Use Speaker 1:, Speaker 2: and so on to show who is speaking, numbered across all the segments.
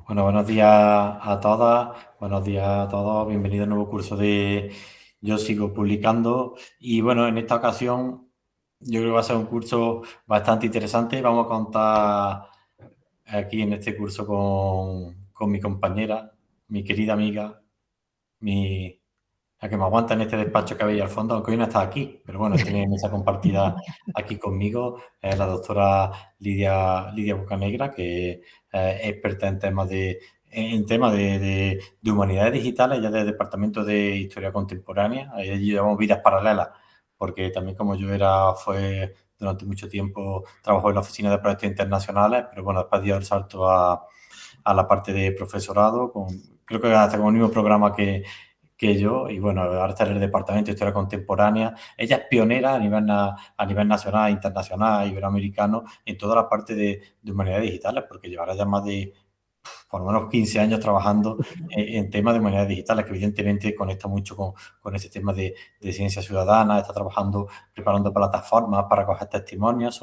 Speaker 1: Bueno, buenos días a todas, buenos días a todos, bienvenidos al nuevo curso de Yo Sigo Publicando. Y bueno, en esta ocasión yo creo que va a ser un curso bastante interesante. Vamos a contar aquí en este curso con mi compañera, mi querida amiga, la que me aguanta en este despacho que veis al fondo, aunque hoy no está aquí, pero bueno, tiene mesa compartida aquí conmigo, es la doctora Lidia Bocanegra, que es experta en temas de humanidades digitales, ya del Departamento de Historia Contemporánea. Ahí llevamos vidas paralelas, porque también como yo fue durante mucho tiempo, trabajó en la Oficina de Proyectos Internacionales, pero bueno, después dio el salto a la parte de profesorado, creo que hasta con el mismo programa que yo, y bueno, ahora está en el Departamento de Historia Contemporánea. Ella es pionera a nivel nacional, internacional, iberoamericano, en toda la parte de humanidades digitales, porque llevará ya más de por lo menos 15 años trabajando en temas de humanidades digitales, que evidentemente conecta mucho con este tema de ciencia ciudadana. Está trabajando, preparando plataformas para coger testimonios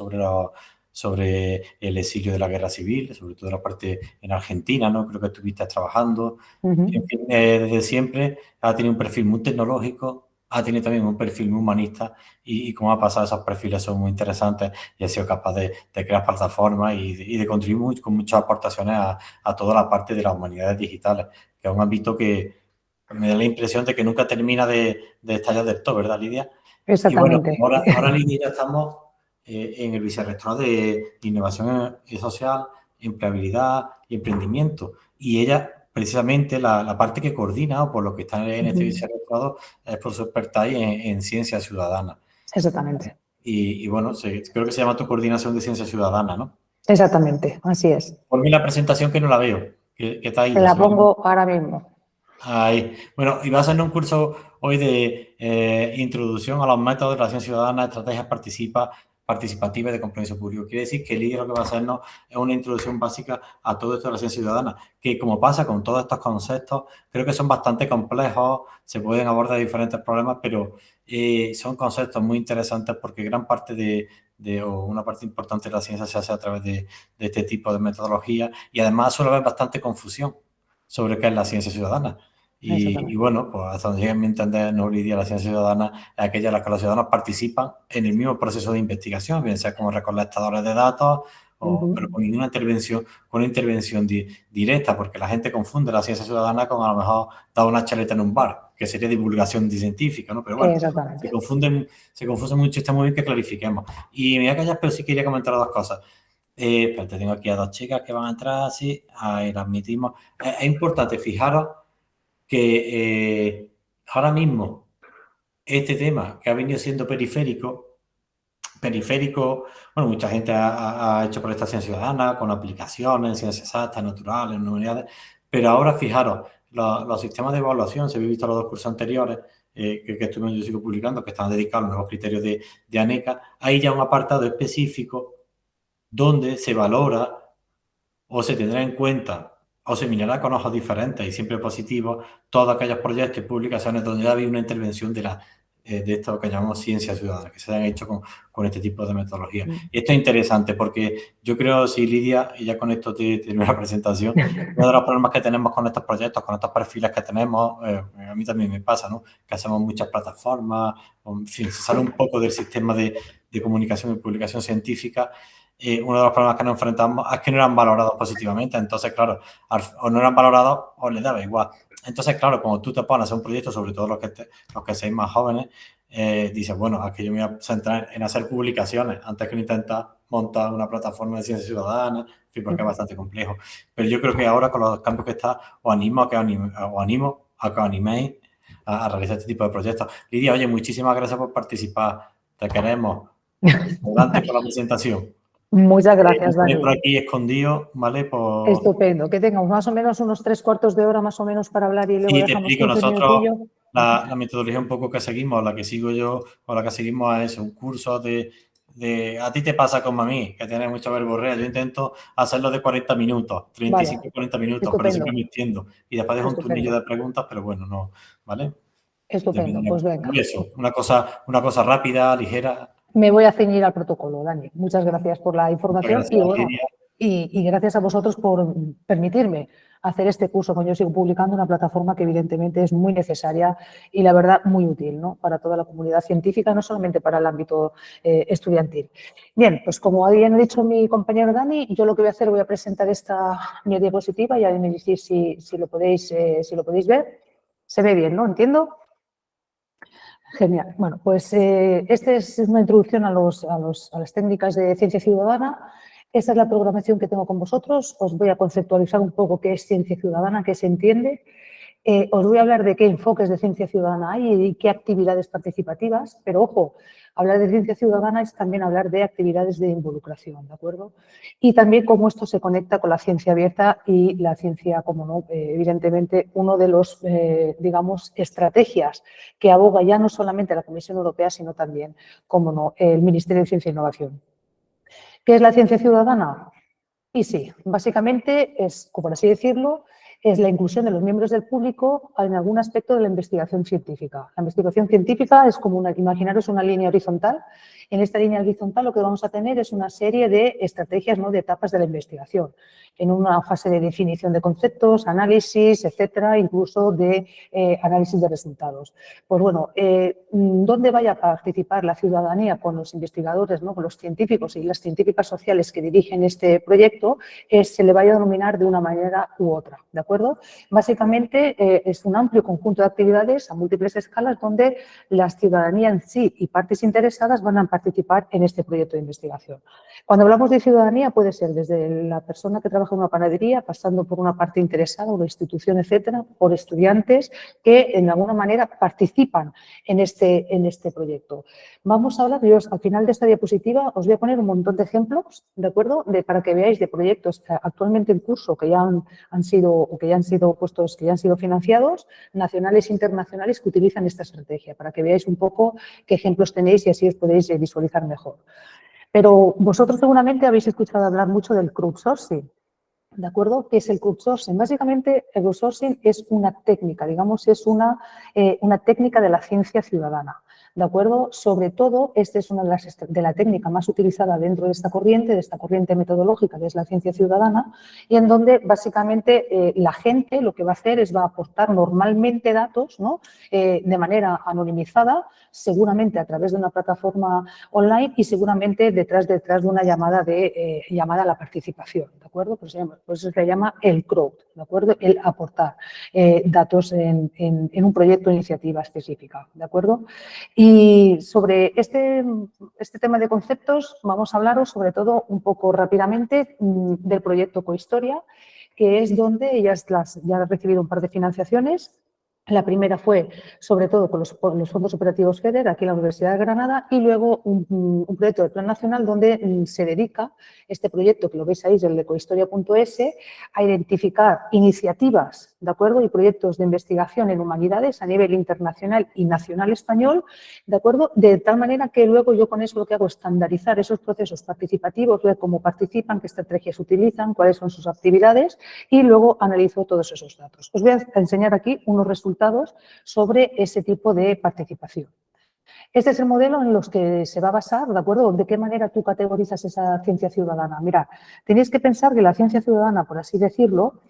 Speaker 1: sobre el exilio de la guerra civil, sobre todo la parte en Argentina, ¿no? Creo que estuviste trabajando. En fin, desde siempre ha tenido un perfil muy tecnológico, ha tenido también un perfil muy humanista y como ha pasado, esos perfiles son muy interesantes y ha sido capaz de crear plataformas y de contribuir con muchas aportaciones a toda la parte de las humanidades digitales, que es un ámbito que me da la impresión de que nunca termina de estallar del todo, ¿verdad, Lidia? Y bueno,
Speaker 2: Exactamente.
Speaker 1: ahora Lidia, ya estamos en el vicerrectorado de Innovación Social, Empleabilidad y Emprendimiento. Y ella, precisamente, la parte que coordina, o por lo que está en este vicerrectorado, es por su expertise en ciencia ciudadana.
Speaker 2: Exactamente.
Speaker 1: Y bueno, creo que se llama tu coordinación de ciencia ciudadana, ¿no?
Speaker 2: Exactamente. Así es.
Speaker 1: Ponme la presentación que no la veo, que te ha
Speaker 2: Te
Speaker 1: ido.
Speaker 2: la pongo ahora mismo.
Speaker 1: Ahí. Bueno, y vas a hacer un curso hoy de introducción a los métodos de la acción ciudadana, estrategias participativas y de compromiso público. Quiere decir que el líder lo que va a hacernos es una introducción básica a todo esto de la acción ciudadana, que como pasa con todos estos conceptos, creo que son bastante complejos, se pueden abordar diferentes problemas, pero son conceptos muy interesantes porque gran parte o una parte importante de la ciencia se hace a través de este tipo de metodología, y además suele haber bastante confusión sobre qué es la ciencia ciudadana. Y
Speaker 2: Exactamente.
Speaker 1: bueno, pues hasta donde llega mi entender, no hoy día la ciencia ciudadana es aquella en la que los ciudadanos participan en el mismo proceso de investigación, bien sea como recolectadores de datos, pero con una intervención directa, porque la gente confunde la ciencia ciudadana con a lo mejor dar una charleta en un bar, que sería divulgación científica, ¿no? Pero bueno,
Speaker 2: Exactamente.
Speaker 1: se confunde mucho, está muy bien que clarifiquemos. Y me voy a callar, pero sí quería comentar dos cosas. Espérate, tengo aquí a dos chicas que van a entrar, así, ahí las admitimos. Es importante fijaros que ahora mismo este tema que ha venido siendo periférico, bueno, mucha gente ha hecho prestación ciudadana con aplicaciones, ciencias exactas, naturales, humanidades, pero ahora fijaros, los sistemas de evaluación, se habéis visto los dos cursos anteriores que estuvimos yo sigo publicando, que están dedicados a los nuevos criterios de ANECA, hay ya un apartado específico donde se valora o se tendrá en cuenta o se mirará con ojos diferentes y siempre positivos todos aquellos proyectos y publicaciones donde ha habido una intervención de esto que llamamos ciencia ciudadana, que se han hecho con este tipo de metodología. Y esto es interesante porque yo creo, sí, Lidia, y ya con esto te termino la presentación, uno de los problemas que tenemos con estos proyectos, con estos perfiles que tenemos, a mí también me pasa, ¿no? Que hacemos muchas plataformas, en fin, se sale un poco del sistema de comunicación y publicación científica. Uno de los problemas que nos enfrentamos es que no eran valorados positivamente. Entonces, claro, o no eran valorados o les daba igual. Entonces, claro, cuando tú te pones a hacer un proyecto, sobre todo los que seáis más jóvenes, dices, bueno, aquí yo me voy a centrar en hacer publicaciones antes que intentar montar una plataforma de ciencia ciudadana, en fin, porque es bastante complejo. Pero yo creo que ahora, con los cambios que está, os animo a que os animéis a realizar este tipo de proyectos. Lidia, oye, muchísimas gracias por participar. Te queremos. Adelante con la presentación.
Speaker 2: Muchas
Speaker 1: Me
Speaker 2: gracias,
Speaker 1: tenéis
Speaker 2: Dani.
Speaker 1: por aquí escondido, ¿vale?
Speaker 2: Estupendo. Que tengamos más o menos unos 3/4 de hora más o menos para hablar y luego
Speaker 1: Sí, te
Speaker 2: dejamos
Speaker 1: explico.
Speaker 2: 15
Speaker 1: Nosotros,
Speaker 2: minutillos.
Speaker 1: la metodología un poco que seguimos, la que sigo yo, o la que seguimos es un curso a ti te pasa como a mí, que tienes mucho verborrea. Yo intento hacerlo de 40 minutos,
Speaker 2: Vale.
Speaker 1: 35, 40 minutos, pero
Speaker 2: Estupendo.
Speaker 1: siempre me extiendo. Y después dejo un turnillo
Speaker 2: Estupendo.
Speaker 1: de preguntas, pero bueno, no, ¿vale?
Speaker 2: Estupendo. Pues
Speaker 1: Y
Speaker 2: venga.
Speaker 1: eso, una cosa rápida, ligera.
Speaker 2: Me voy a ceñir al protocolo, Dani. Muchas gracias por la
Speaker 1: Muchas
Speaker 2: información
Speaker 1: gracias,
Speaker 2: y bueno,
Speaker 1: Lidia.
Speaker 2: y gracias a vosotros por permitirme hacer este curso con Yo Sigo Publicando, una plataforma que evidentemente es muy necesaria y la verdad muy útil, ¿no?, para toda la comunidad científica, no solamente para el ámbito estudiantil. Bien, pues como bien ha dicho mi compañero Dani, yo lo que voy a hacer, voy a presentar mi diapositiva y me decís si lo podéis ver. Se ve bien, ¿no? ¿Entiendo? Genial. Bueno, pues esta es una introducción a las técnicas de ciencia ciudadana. Esta es la programación que tengo con vosotros. Os voy a conceptualizar un poco qué es ciencia ciudadana, qué se entiende. Os voy a hablar de qué enfoques de ciencia ciudadana hay y qué actividades participativas, pero ojo, hablar de ciencia ciudadana es también hablar de actividades de involucración, ¿de acuerdo? Y también cómo esto se conecta con la ciencia abierta y la ciencia, como no, evidentemente, uno de los, digamos, estrategias que aboga ya no solamente la Comisión Europea, sino también, como no, el Ministerio de Ciencia e Innovación. ¿Qué es la ciencia ciudadana? Y sí, básicamente es, como por así decirlo, es la inclusión de los miembros del público en algún aspecto de la investigación científica. La investigación científica es como imaginaros una línea horizontal. En esta línea horizontal lo que vamos a tener es una serie de estrategias, ¿no?, de etapas de la investigación. En una fase de definición de conceptos, análisis, etcétera, incluso de análisis de resultados. Pues bueno, ¿dónde vaya a participar la ciudadanía con los investigadores, ¿no?, con los científicos y las científicas sociales que dirigen este proyecto? Se le vaya a denominar de una manera u otra, ¿de acuerdo? Básicamente es un amplio conjunto de actividades a múltiples escalas donde la ciudadanía en sí y partes interesadas van a participar en este proyecto de investigación. Cuando hablamos de ciudadanía puede ser desde la persona que trabaja en una panadería, pasando por una parte interesada, una institución, etcétera, por estudiantes que en alguna manera participan en este proyecto. Vamos a hablar, yo al final de esta diapositiva os voy a poner un montón de ejemplos, ¿de acuerdo?, para que veáis de proyectos actualmente en curso que ya han sido puestos, que ya han sido financiados, nacionales e internacionales, que utilizan esta estrategia, para que veáis un poco qué ejemplos tenéis y así os podéis visualizar mejor. Pero vosotros seguramente habéis escuchado hablar mucho del crowdsourcing. ¿De acuerdo? ¿Qué es el crowdsourcing? Básicamente, el crowdsourcing es una técnica, digamos, es una técnica de la ciencia ciudadana. ¿De acuerdo? Sobre todo, esta es una de la técnica más utilizada dentro de esta corriente metodológica, que es la ciencia ciudadana, y en donde básicamente la gente lo que va a hacer es va a aportar normalmente datos, ¿no?, de manera anonimizada, seguramente a través de una plataforma online y seguramente detrás de una llamada a la participación, ¿de acuerdo? Por eso se llama el crowd, ¿de acuerdo? El aportar datos en un proyecto o iniciativa específica, ¿de acuerdo? Y sobre este tema de conceptos vamos a hablaros sobre todo un poco rápidamente del proyecto Cohistoria, que es donde ya han recibido un par de financiaciones. La primera fue, sobre todo, con los fondos operativos FEDER, aquí en la Universidad de Granada, y luego un proyecto de plan nacional donde se dedica este proyecto, que lo veis ahí, el de cohistoria.es, a identificar iniciativas, ¿de acuerdo?, y proyectos de investigación en humanidades a nivel internacional y nacional español, ¿de acuerdo?, de tal manera que luego yo con eso lo que hago es estandarizar esos procesos participativos, ver cómo participan, qué estrategias utilizan, cuáles son sus actividades y luego analizo todos esos datos. Os voy a enseñar aquí unos resultados sobre ese tipo de participación. Este es el modelo en los que se va a basar, ¿de acuerdo? ¿De qué manera tú categorizas esa ciencia ciudadana? Mirad, tenéis que pensar que la ciencia ciudadana, por así decirlo,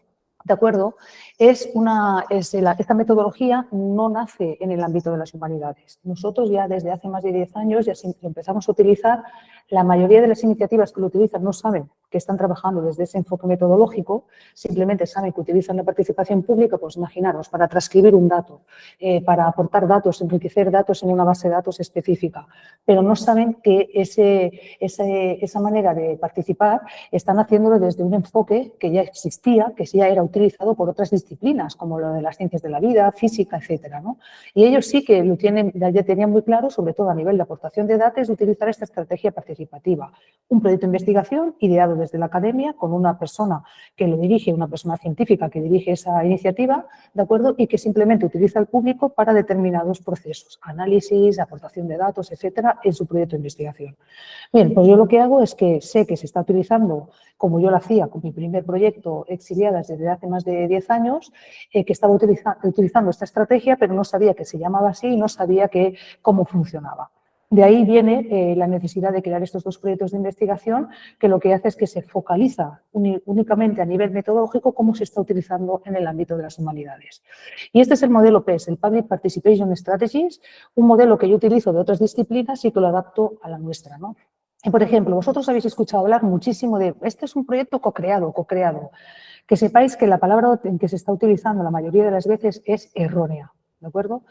Speaker 2: ¿de acuerdo?, esta metodología no nace en el ámbito de las humanidades. Nosotros ya desde hace más de 10 años ya empezamos a utilizar, la mayoría de las iniciativas que lo utilizan no saben que están trabajando desde ese enfoque metodológico, simplemente saben que utilizan la participación pública, pues imaginaros, para transcribir un dato, para aportar datos, enriquecer datos en una base de datos específica, pero no saben que esa manera de participar están haciéndolo desde un enfoque que ya existía, que ya era utilizado por otras disciplinas, como lo de las ciencias de la vida, física, etcétera, ¿no? Y ellos sí que ya tenían muy claro, sobre todo a nivel de aportación de datos, de utilizar esta estrategia participativa. Un proyecto de investigación ideado desde la academia con una persona que lo dirige, una persona científica que dirige esa iniciativa, ¿de acuerdo?, y que simplemente utiliza al público para determinados procesos, análisis, aportación de datos, etcétera, en su proyecto de investigación. Bien, pues yo lo que hago es que sé que se está utilizando, como yo lo hacía con mi primer proyecto Exiliadas desde hace más de 10 años, que estaba utilizando esta estrategia, pero no sabía que se llamaba así y no sabía cómo funcionaba. De ahí viene la necesidad de crear estos dos proyectos de investigación, que lo que hace es que se focaliza únicamente a nivel metodológico cómo se está utilizando en el ámbito de las humanidades. Y este es el modelo PES, el Public Participation Strategies, un modelo que yo utilizo de otras disciplinas y que lo adapto a la nuestra, ¿no? Y, por ejemplo, vosotros habéis escuchado hablar muchísimo de este es un proyecto co-creado. Que sepáis que la palabra en que se está utilizando la mayoría de las veces es errónea, ¿de acuerdo?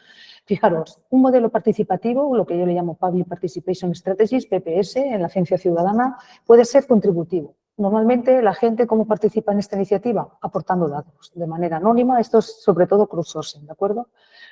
Speaker 2: Fijaros, un modelo participativo, lo que yo le llamo Public Participation Strategies, PPS, en la ciencia ciudadana, puede ser contributivo. Normalmente, la gente, ¿cómo participa en esta iniciativa? Aportando datos de manera anónima. Esto es sobre todo crowdsourcing, ¿de acuerdo?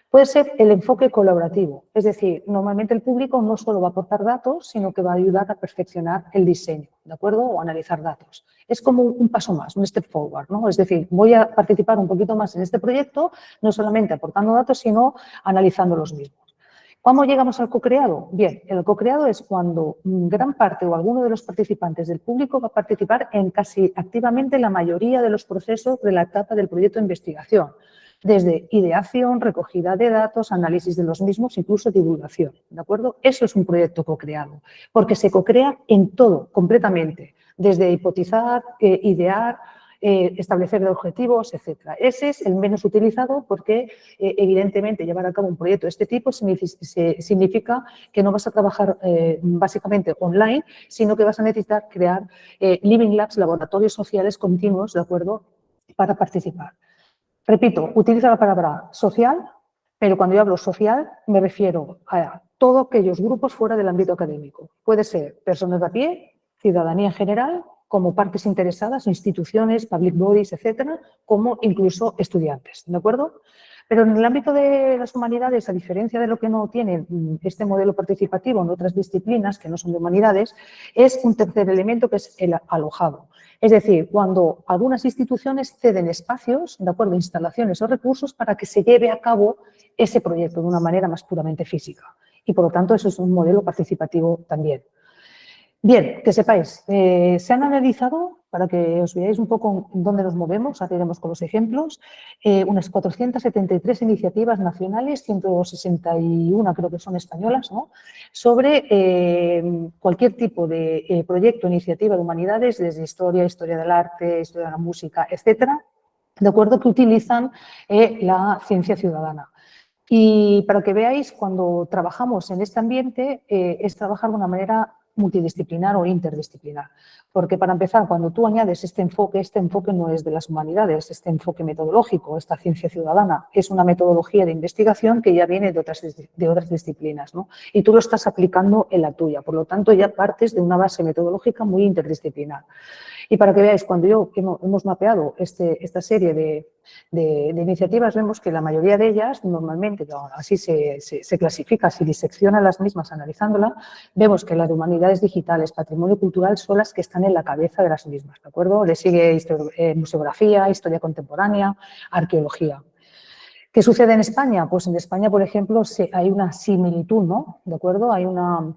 Speaker 2: Puede ser el enfoque colaborativo, es decir, normalmente el público no solo va a aportar datos, sino que va a ayudar a perfeccionar el diseño, ¿de acuerdo? O analizar datos. Es como un paso más, un step forward, ¿no? Es decir, voy a participar un poquito más en este proyecto, no solamente aportando datos, sino analizando los mismos. ¿Cómo llegamos al co-creado? Bien, el co-creado es cuando gran parte o alguno de los participantes del público va a participar en casi activamente la mayoría de los procesos de la etapa del proyecto de investigación, desde ideación, recogida de datos, análisis de los mismos, incluso divulgación, ¿de acuerdo? Eso es un proyecto co-creado, porque se co-crea en todo, completamente, desde hipotizar, idear, establecer objetivos, etcétera. Ese es el menos utilizado porque, evidentemente, llevar a cabo un proyecto de este tipo significa que no vas a trabajar básicamente online, sino que vas a necesitar crear living labs, laboratorios sociales continuos, ¿de acuerdo?, para participar. Repito, utiliza la palabra social, pero cuando yo hablo social me refiero a todos aquellos grupos fuera del ámbito académico. Puede ser personas de a pie, ciudadanía en general, como partes interesadas, instituciones, public bodies, etcétera, como incluso estudiantes, ¿de acuerdo? Pero en el ámbito de las humanidades, a diferencia de lo que no tiene este modelo participativo en otras disciplinas que no son de humanidades, es un tercer elemento que es el alojado. Es decir, cuando algunas instituciones ceden espacios, de acuerdo, instalaciones o recursos para que se lleve a cabo ese proyecto de una manera más puramente física. Y, por lo tanto, eso es un modelo participativo también. Bien, que sepáis, se han analizado, para que os veáis un poco en dónde nos movemos, ahora iremos con los ejemplos, unas 473 iniciativas nacionales, 161 creo que son españolas, ¿no?, sobre cualquier tipo de proyecto o iniciativa de humanidades, desde historia, historia del arte, historia de la música, etcétera, de acuerdo, que utilizan la ciencia ciudadana. Y para que veáis, cuando trabajamos en este ambiente, es trabajar de una manera multidisciplinar o interdisciplinar. Porque, para empezar, cuando tú añades este enfoque no es de las humanidades, este enfoque metodológico, esta ciencia ciudadana, es una metodología de investigación que ya viene de otras disciplinas, ¿no? Y tú lo estás aplicando en la tuya. Por lo tanto, ya partes de una base metodológica muy interdisciplinar. Y para que veáis, cuando hemos mapeado esta serie de iniciativas, vemos que la mayoría de ellas, normalmente, así se clasifica, se disecciona las mismas analizándola, vemos que las de humanidades digitales, patrimonio cultural, son las que están en la cabeza de las mismas, ¿de acuerdo? Le sigue museografía, historia contemporánea, arqueología. ¿Qué sucede en España? Pues en España, por ejemplo, hay una similitud, ¿no? ¿De acuerdo? Hay una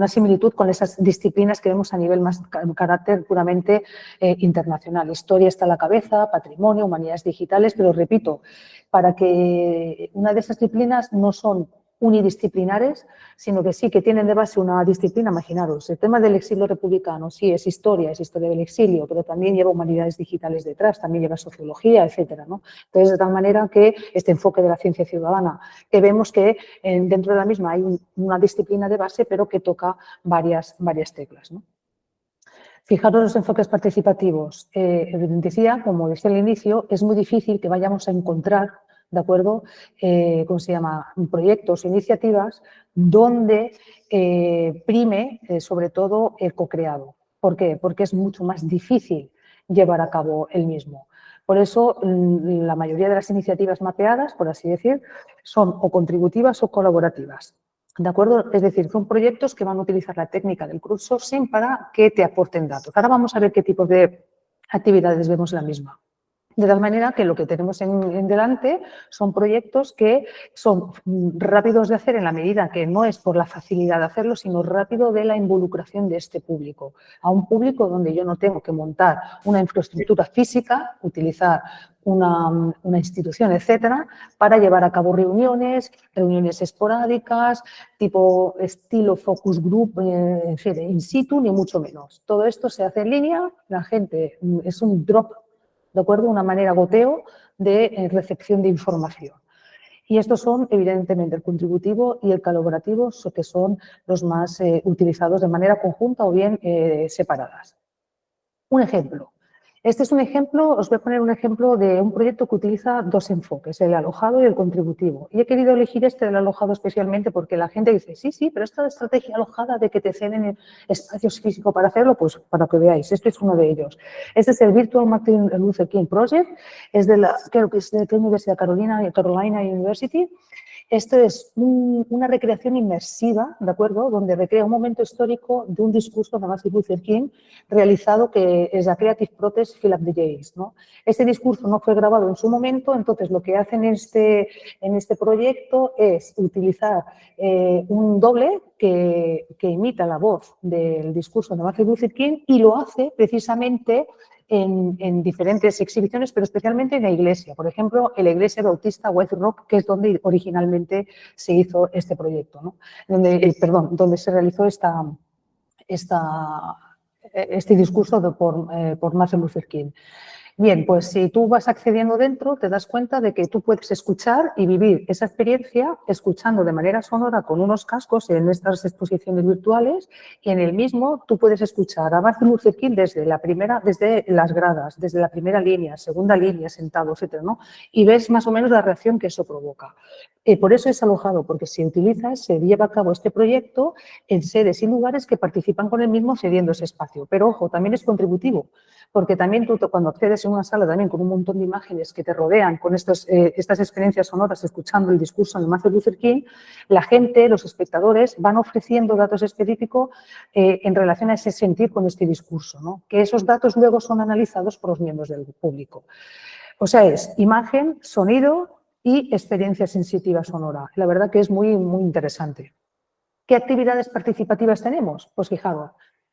Speaker 2: similitud con esas disciplinas que vemos a nivel más carácter puramente internacional. Historia está a la cabeza, patrimonio, humanidades digitales, pero repito, para que una de esas disciplinas no son unidisciplinares, sino que sí que tienen de base una disciplina. Imaginaros, el tema del exilio republicano, sí, es historia del exilio, pero también lleva humanidades digitales detrás, también lleva sociología, etcétera, ¿no? Entonces, de tal manera que este enfoque de la ciencia ciudadana, que vemos que dentro de la misma hay una disciplina de base, pero que toca varias teclas, ¿no? Fijaros los enfoques participativos. Decía, como decía al inicio, es muy difícil que vayamos a encontrar, ¿de acuerdo?, ¿cómo se llama?, proyectos, iniciativas donde prime sobre todo el co-creado. ¿Por qué? Porque es mucho más difícil llevar a cabo el mismo. Por eso, la mayoría de las iniciativas mapeadas, por así decir, son o contributivas o colaborativas. ¿De acuerdo? Es decir, son proyectos que van a utilizar la técnica del crowdsourcing para que te aporten datos. Ahora vamos a ver qué tipos de actividades vemos en la misma. De tal manera que lo que tenemos en delante son proyectos que son rápidos de hacer en la medida que no es por la facilidad de hacerlo, sino rápido de la involucración de este público. A un público donde yo no tengo que montar una infraestructura física, utilizar una institución, etcétera, para llevar a cabo reuniones esporádicas, tipo estilo focus group, en fin, in situ, ni mucho menos. Todo esto se hace en línea, la gente es un drop, ¿de acuerdo? Una manera goteo de recepción de información. Y estos son, evidentemente, el contributivo y el colaborativo, que son los más utilizados de manera conjunta o bien separadas. Un ejemplo. Este es un ejemplo, os voy a poner un ejemplo de un proyecto que utiliza dos enfoques, el alojado y el contributivo. Y he querido elegir este del alojado especialmente porque la gente dice, sí, pero esta estrategia alojada de que te ceden espacios físicos para hacerlo, pues para que veáis, este es uno de ellos. Este es el Virtual Martin Luther King Project, es de creo que es de la Universidad Carolina University. Esto es una recreación inmersiva, ¿de acuerdo?, donde recrea un momento histórico de un discurso de Martin Luther King realizado que es la Creative Protest Fill Up the Days, ¿no? Este discurso no fue grabado en su momento, entonces lo que hacen en este proyecto es utilizar un doble que imita la voz del discurso de Martin Luther King y lo hace precisamente en diferentes exhibiciones, pero especialmente en la iglesia. Por ejemplo, en la iglesia bautista White Rock, que es donde originalmente se hizo este proyecto, ¿no? Donde se realizó este discurso por Martin Luther King. Bien, pues si tú vas accediendo dentro, te das cuenta de que tú puedes escuchar y vivir esa experiencia escuchando de manera sonora con unos cascos en estas exposiciones virtuales y en el mismo tú puedes escuchar a Martin Luther King desde las gradas, desde la primera línea, segunda línea, sentado, etcétera, ¿no? Y ves más o menos la reacción que eso provoca. Por eso es alojado, porque se lleva a cabo este proyecto en sedes y lugares que participan con el mismo cediendo ese espacio. Pero ojo, también es contributivo, porque también tú cuando accedes en una sala también con un montón de imágenes que te rodean con estas experiencias sonoras escuchando el discurso de Martin Luther King, la gente, los espectadores van ofreciendo datos específicos en relación a ese sentir con este discurso, ¿no? Que esos datos luego son analizados por los miembros del público. O sea, es imagen, sonido y experiencia sensitiva sonora. La verdad que es muy, muy interesante. ¿Qué actividades participativas tenemos? Pues fijaros,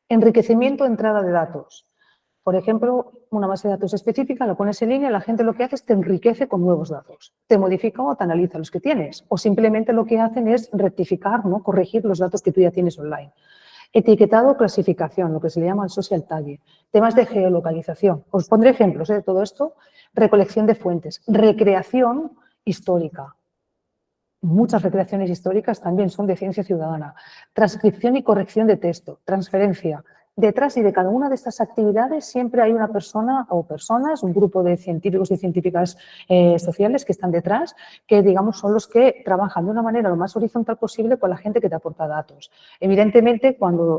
Speaker 2: enriquecimiento, entrada de datos. Por ejemplo, una base de datos específica, la pones en línea, la gente lo que hace es te enriquece con nuevos datos. Te modifica o te analiza los que tienes. O simplemente lo que hacen es rectificar, ¿no?, corregir los datos que tú ya tienes online. Etiquetado, clasificación, lo que se le llama el social tagging. Temas de geolocalización. Os pondré ejemplos de todo esto. Recolección de fuentes. Recreación histórica. Muchas recreaciones históricas también son de ciencia ciudadana. Transcripción y corrección de texto. Transferencia. Detrás y de cada una de estas actividades siempre hay una persona o personas, un grupo de científicos y científicas sociales que están detrás, que digamos son los que trabajan de una manera lo más horizontal posible con la gente que te aporta datos. Evidentemente,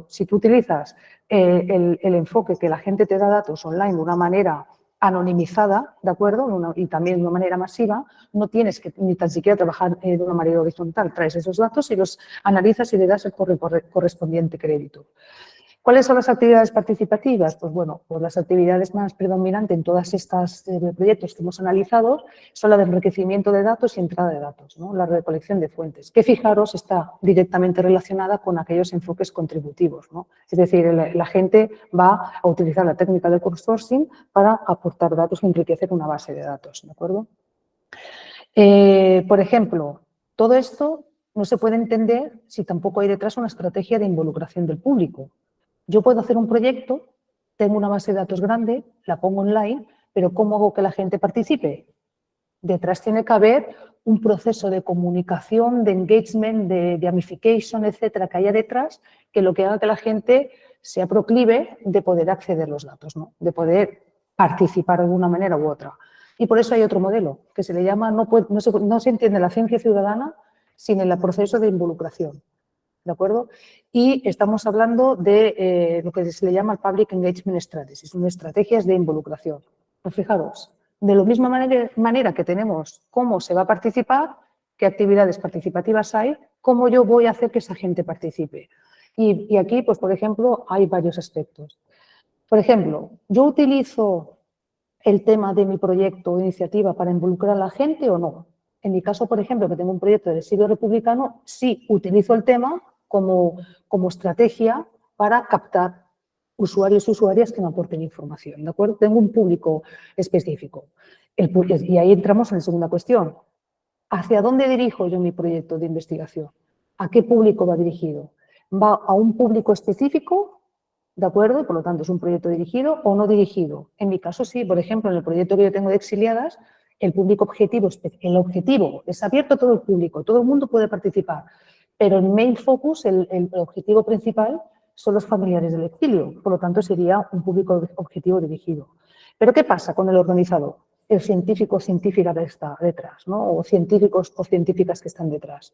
Speaker 2: si tú utilizas el enfoque que la gente te da datos online de una manera anonimizada, ¿de acuerdo? Y también de una manera masiva, no tienes que ni tan siquiera trabajar de una manera horizontal. Traes esos datos y los analizas y le das el correspondiente crédito. ¿Cuáles son las actividades participativas? Pues bueno, pues las actividades más predominantes en todos estos proyectos que hemos analizado son la de enriquecimiento de datos y entrada de datos, ¿no? La recolección de fuentes, que fijaros está directamente relacionada con aquellos enfoques contributivos, ¿no? Es decir, la gente va a utilizar la técnica del crowdsourcing para aportar datos y enriquecer una base de datos, ¿de acuerdo? Por ejemplo, todo esto no se puede entender si tampoco hay detrás una estrategia de involucración del público. Yo puedo hacer un proyecto, tengo una base de datos grande, la pongo online, pero ¿cómo hago que la gente participe? Detrás tiene que haber un proceso de comunicación, de engagement, de gamification, etcétera, que haya detrás, que lo que haga que la gente sea proclive de poder acceder a los datos, ¿no? De poder participar de una manera u otra. Y por eso hay otro modelo, que se le llama, no se entiende la ciencia ciudadana sin el proceso de involucración. ¿De acuerdo? Y estamos hablando de lo que se le llama el Public Engagement Strategy, son estrategias de involucración. Pues fijaros, de la misma manera que tenemos cómo se va a participar, qué actividades participativas hay, cómo yo voy a hacer que esa gente participe. Y aquí, pues por ejemplo, hay varios aspectos. Por ejemplo, yo utilizo el tema de mi proyecto o iniciativa para involucrar a la gente o no. En mi caso, por ejemplo, que tengo un proyecto de exilio republicano, sí utilizo el tema como estrategia para captar usuarios y usuarias que me aporten información, ¿de acuerdo? Tengo un público específico. Y ahí entramos en la segunda cuestión. ¿Hacia dónde dirijo yo mi proyecto de investigación? ¿A qué público va dirigido? ¿Va a un público específico? ¿De acuerdo? Por lo tanto, ¿es un proyecto dirigido o no dirigido? En mi caso, sí. Por ejemplo, en el proyecto que yo tengo de exiliadas, el público objetivo, el objetivo es abierto a todo el público, todo el mundo puede participar, pero el main focus, el objetivo principal, son los familiares del exilio. Por lo tanto, sería un público objetivo dirigido. ¿Pero qué pasa con el organizador? El científico o científica que está detrás, ¿no? O científicos o científicas que están detrás.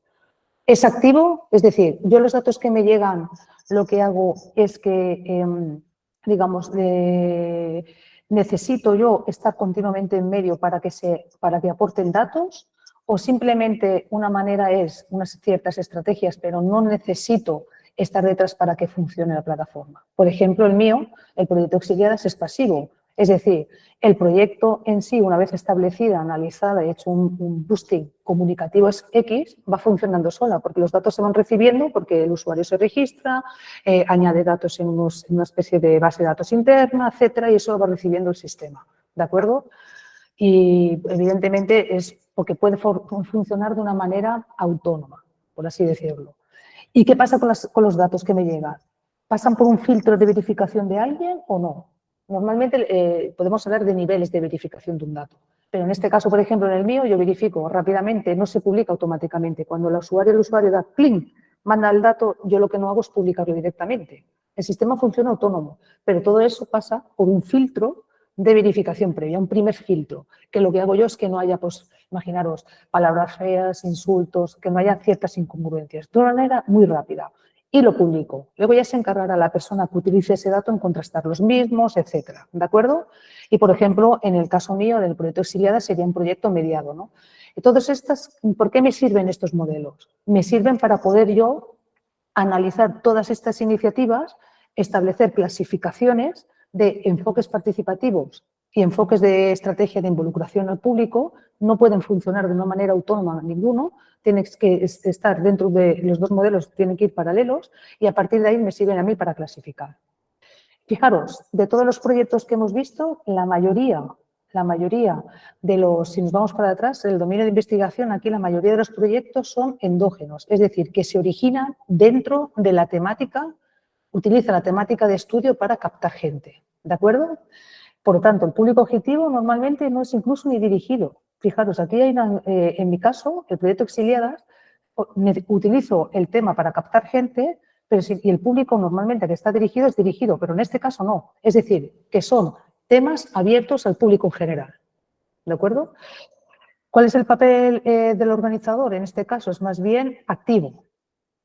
Speaker 2: ¿Es activo? Es decir, yo los datos que me llegan, lo que hago es que, digamos, necesito yo estar continuamente en medio para que aporten datos, o simplemente una manera es unas ciertas estrategias, pero no necesito estar detrás para que funcione la plataforma. Por ejemplo, el mío, el proyecto Exiliadas, es pasivo. Es decir, el proyecto en sí, una vez establecida, analizada y hecho un boosting comunicativo X, va funcionando sola, porque los datos se van recibiendo, porque el usuario se registra, añade datos en una especie de base de datos interna, etcétera, y eso lo va recibiendo el sistema, ¿de acuerdo? Y evidentemente es porque puede funcionar de una manera autónoma, por así decirlo. ¿Y qué pasa con los datos que me llegan? ¿Pasan por un filtro de verificación de alguien o no? Normalmente podemos hablar de niveles de verificación de un dato, pero en este caso, por ejemplo, en el mío, yo verifico rápidamente, no se publica automáticamente. Cuando el usuario da clic, manda el dato, yo lo que no hago es publicarlo directamente. El sistema funciona autónomo, pero todo eso pasa por un filtro de verificación previa, un primer filtro, que lo que hago yo es que no haya, pues, imaginaros, palabras feas, insultos, que no haya ciertas incongruencias, de una manera muy rápida. Y lo publico. Luego ya se encargará la persona que utilice ese dato en contrastar los mismos, etcétera, ¿de acuerdo? Y, por ejemplo, en el caso mío del proyecto Exiliada sería un proyecto mediado, ¿no? Entonces, ¿por qué me sirven estos modelos? Me sirven para poder yo analizar todas estas iniciativas, establecer clasificaciones de enfoques participativos y enfoques de estrategia de involucración al público. No pueden funcionar de una manera autónoma ninguno, tienen que estar dentro de los dos modelos, tienen que ir paralelos y a partir de ahí me sirven a mí para clasificar. Fijaros, de todos los proyectos que hemos visto, la mayoría de los, si nos vamos para atrás, el dominio de investigación, aquí la mayoría de los proyectos son endógenos, es decir, que se originan dentro de la temática, utiliza la temática de estudio para captar gente, ¿de acuerdo? Por lo tanto, el público objetivo normalmente no es incluso ni dirigido. Fijaros, aquí hay en mi caso, el proyecto Exiliadas, utilizo el tema para captar gente, pero y el público normalmente que está dirigido es dirigido, pero en este caso no. Es decir, que son temas abiertos al público en general. ¿De acuerdo? ¿Cuál es el papel del organizador? En este caso es más bien activo.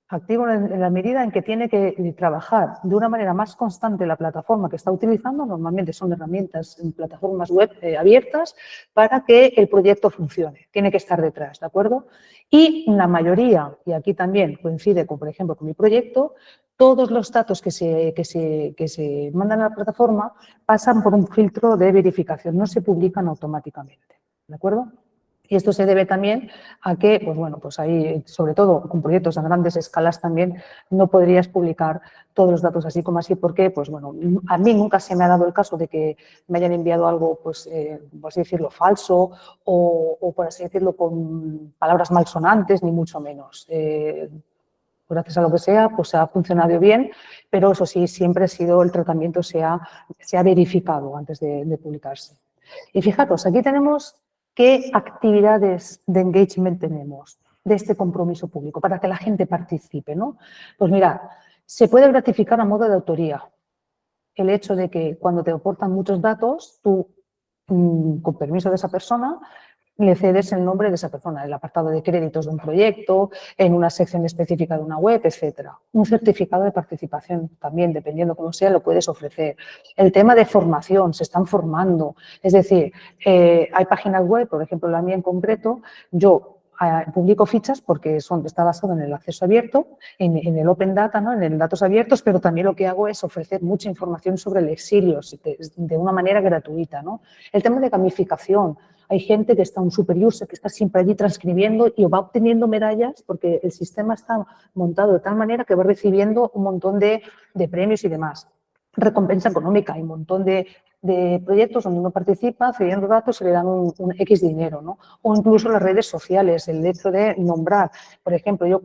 Speaker 2: Activo en la medida en que tiene que trabajar de una manera más constante la plataforma que está utilizando, normalmente son herramientas en plataformas web abiertas, para que el proyecto funcione. Tiene que estar detrás, ¿de acuerdo? Y la mayoría, y aquí también coincide con, por ejemplo, con mi proyecto, todos los datos que se mandan a la plataforma pasan por un filtro de verificación, no se publican automáticamente, ¿de acuerdo? Y esto se debe también a que, pues bueno, pues ahí, sobre todo con proyectos a grandes escalas también, no podrías publicar todos los datos así como así, porque, pues bueno, a mí nunca se me ha dado el caso de que me hayan enviado algo, pues, por así decirlo, falso o por así decirlo, con palabras malsonantes, ni mucho menos. Gracias a lo que sea, pues ha funcionado bien, pero eso sí, siempre ha sido el tratamiento, se ha verificado antes de publicarse. Y fijaros, aquí tenemos qué actividades de engagement tenemos de este compromiso público para que la gente participe, ¿no? Pues mirad, se puede gratificar a modo de autoría el hecho de que cuando te aportan muchos datos, tú, con permiso de esa persona, le cedes el nombre de esa persona, el apartado de créditos de un proyecto, en una sección específica de una web, etcétera. Un certificado de participación también, dependiendo cómo sea, lo puedes ofrecer. El tema de formación, se están formando. Es decir, hay páginas web, por ejemplo, la mía en concreto, yo publico fichas porque está basado en el acceso abierto, en el Open Data, ¿no? En el datos abiertos, pero también lo que hago es ofrecer mucha información sobre el exilio de una manera gratuita, ¿no? El tema de gamificación. Hay gente que está un super user, que está siempre allí transcribiendo y va obteniendo medallas porque el sistema está montado de tal manera que va recibiendo un montón de premios y demás. Recompensa económica, hay un montón de proyectos donde uno participa, cediendo datos y le dan un X dinero, ¿no? O incluso las redes sociales, el hecho de nombrar. Por ejemplo, yo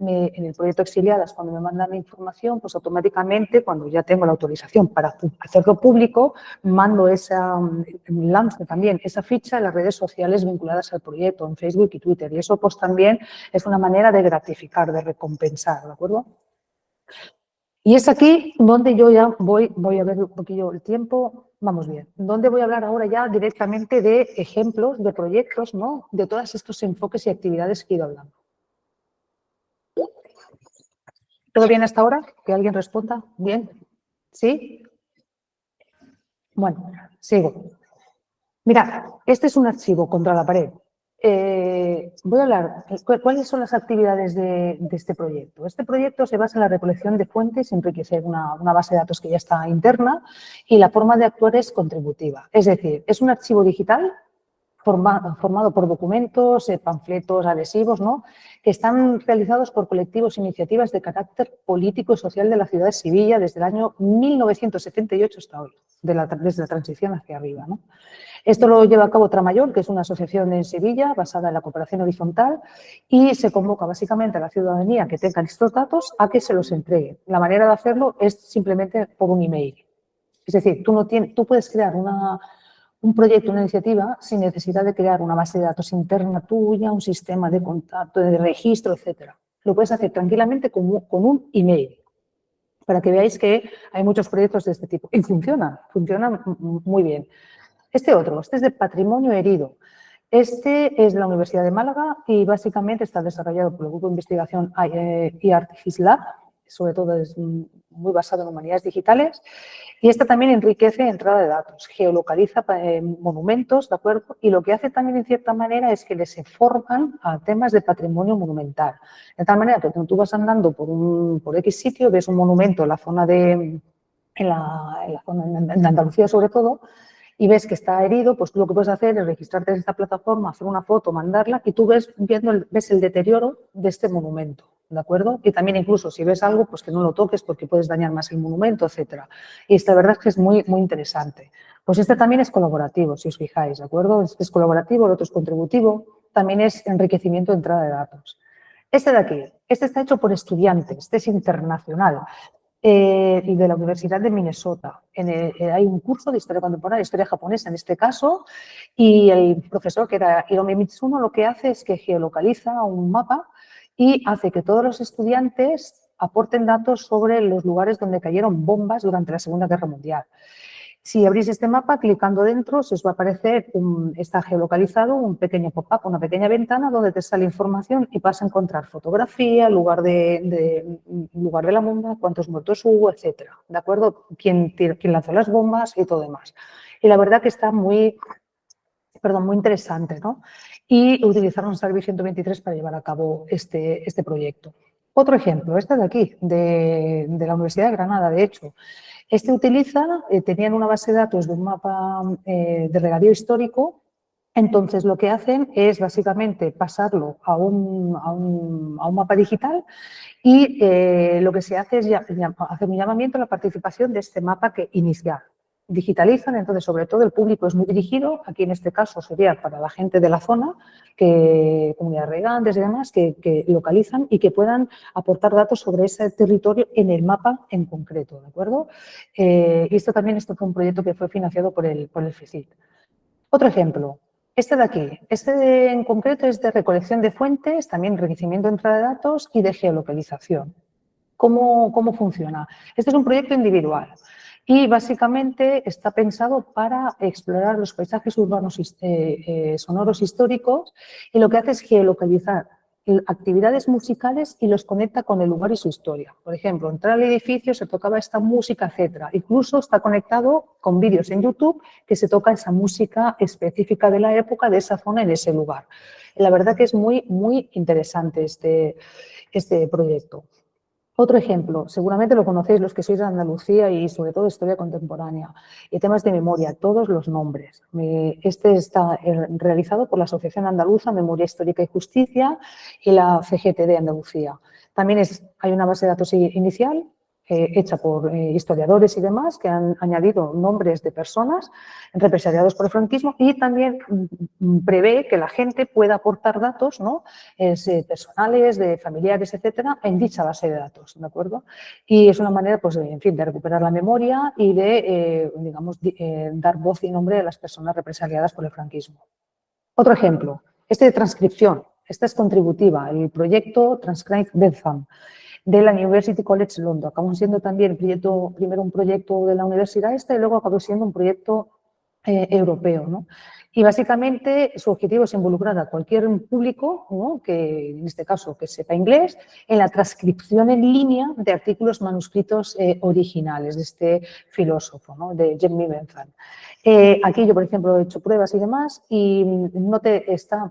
Speaker 2: en el proyecto Exiliadas, cuando me mandan la información, pues automáticamente, cuando ya tengo la autorización para hacerlo público, lanzo también esa ficha en las redes sociales vinculadas al proyecto, en Facebook y Twitter. Y eso pues también es una manera de gratificar, de recompensar, ¿de acuerdo? Y es aquí donde yo ya voy a ver un poquillo el tiempo, vamos bien, donde voy a hablar ahora ya directamente de ejemplos, de proyectos, ¿no? De todos estos enfoques y actividades que he ido hablando. ¿Todo bien hasta ahora? ¿Que alguien responda? ¿Bien? ¿Sí? Bueno, sigo. Mirad, este es un archivo contra la pared. Voy a hablar, ¿cuáles son las actividades de este proyecto? Este proyecto se basa en la recolección de fuentes, enriquecer una base de datos que ya está interna y la forma de actuar es contributiva. Es decir, es un archivo digital formado por documentos, panfletos, adhesivos, ¿no? Que están realizados por colectivos e iniciativas de carácter político y social de la ciudad de Sevilla desde el año 1978 hasta hoy, desde la transición hacia arriba, ¿no? Esto lo lleva a cabo Tramayor, que es una asociación en Sevilla basada en la cooperación horizontal y se convoca básicamente a la ciudadanía que tenga estos datos a que se los entregue. La manera de hacerlo es simplemente por un email. Es decir, tú puedes crear un proyecto, una iniciativa sin necesidad de crear una base de datos interna tuya, un sistema de contacto, de registro, etcétera. Lo puedes hacer tranquilamente con un email, para que veáis que hay muchos proyectos de este tipo. Y funcionan muy bien. Este es de patrimonio herido. Este es de la Universidad de Málaga y básicamente está desarrollado por el grupo de investigación eArtificeLab, sobre todo es muy basado en humanidades digitales. Y esta también enriquece entrada de datos, geolocaliza monumentos, ¿de acuerdo? Y lo que hace también, en cierta manera, es que les informan a temas de patrimonio monumental. De tal manera que cuando tú vas andando por X sitio, ves un monumento en la zona en Andalucía sobre todo, y ves que está herido, pues tú lo que puedes hacer es registrarte en esta plataforma, hacer una foto, mandarla y tú ves el deterioro de este monumento, ¿de acuerdo? Y también incluso si ves algo, pues que no lo toques porque puedes dañar más el monumento, etcétera. Y esta verdad es que es muy, muy interesante. Pues este también es colaborativo, si os fijáis, ¿de acuerdo? Este es colaborativo, el otro es contributivo, también es enriquecimiento de entrada de datos. Este de aquí, este está hecho por estudiantes, este es internacional. De la Universidad de Minnesota. Hay un curso de historia contemporánea, historia japonesa en este caso, y el profesor, que era Hiromi Mitsuno, lo que hace es que geolocaliza un mapa y hace que todos los estudiantes aporten datos sobre los lugares donde cayeron bombas durante la Segunda Guerra Mundial. Si abrís este mapa, clicando dentro, se os va a aparecer, está geolocalizado un pequeño pop-up, una pequeña ventana donde te sale información y vas a encontrar fotografía, lugar de la bomba, cuántos muertos hubo, etcétera. ¿De acuerdo? Quién lanzó las bombas y todo demás. Y la verdad que está muy interesante, ¿no? Y utilizaron Salvi 123 para llevar a cabo este proyecto. Otro ejemplo, este de aquí, de la Universidad de Granada, de hecho. Tenían una base de datos de un mapa de regadío histórico, entonces lo que hacen es básicamente pasarlo a un mapa digital y lo que se hace es hacer un llamamiento a la participación de este mapa que inicial. Digitalizan, entonces sobre todo el público es muy dirigido, aquí en este caso sería para la gente de la zona, comunidades regantes y demás, que localizan y que puedan aportar datos sobre ese territorio en el mapa en concreto, ¿de acuerdo? Y esto fue un proyecto que fue financiado por el FECIT. Otro ejemplo, este de aquí, en concreto es de recolección de fuentes, también enriquecimiento de entrada de datos y de geolocalización. ¿Cómo funciona? Este es un proyecto individual y básicamente está pensado para explorar los paisajes urbanos sonoros históricos y lo que hace es geolocalizar actividades musicales y los conecta con el lugar y su historia. Por ejemplo, entrar al edificio, se tocaba esta música, etcétera. Incluso está conectado con vídeos en YouTube que se toca esa música específica de la época, de esa zona, en ese lugar. La verdad que es muy, muy interesante este proyecto. Otro ejemplo, seguramente lo conocéis los que sois de Andalucía y sobre todo historia contemporánea y temas de memoria, todos los nombres. Este está realizado por la Asociación Andaluza Memoria Histórica y Justicia y la CGT de Andalucía. También hay una base de datos inicial hecha por historiadores y demás que han añadido nombres de personas represaliados por el franquismo y también prevé que la gente pueda aportar datos, ¿no? Personales, de familiares, etcétera, en dicha base de datos, ¿de acuerdo? Y es una manera, pues, en fin, de recuperar la memoria y de, digamos, dar voz y nombre a las personas represaliadas por el franquismo. Otro ejemplo, este de transcripción. Esta es contributiva, el proyecto Transcribe Bentham de la University College London. Acabó siendo también primero un proyecto de la universidad esta y luego acabó siendo un proyecto europeo, ¿no? Y básicamente su objetivo es involucrar a cualquier público, ¿no? Que en este caso que sepa inglés, en la transcripción en línea de artículos manuscritos originales de este filósofo, ¿no? De Jeremy Bentham. Aquí yo, por ejemplo, he hecho pruebas y demás y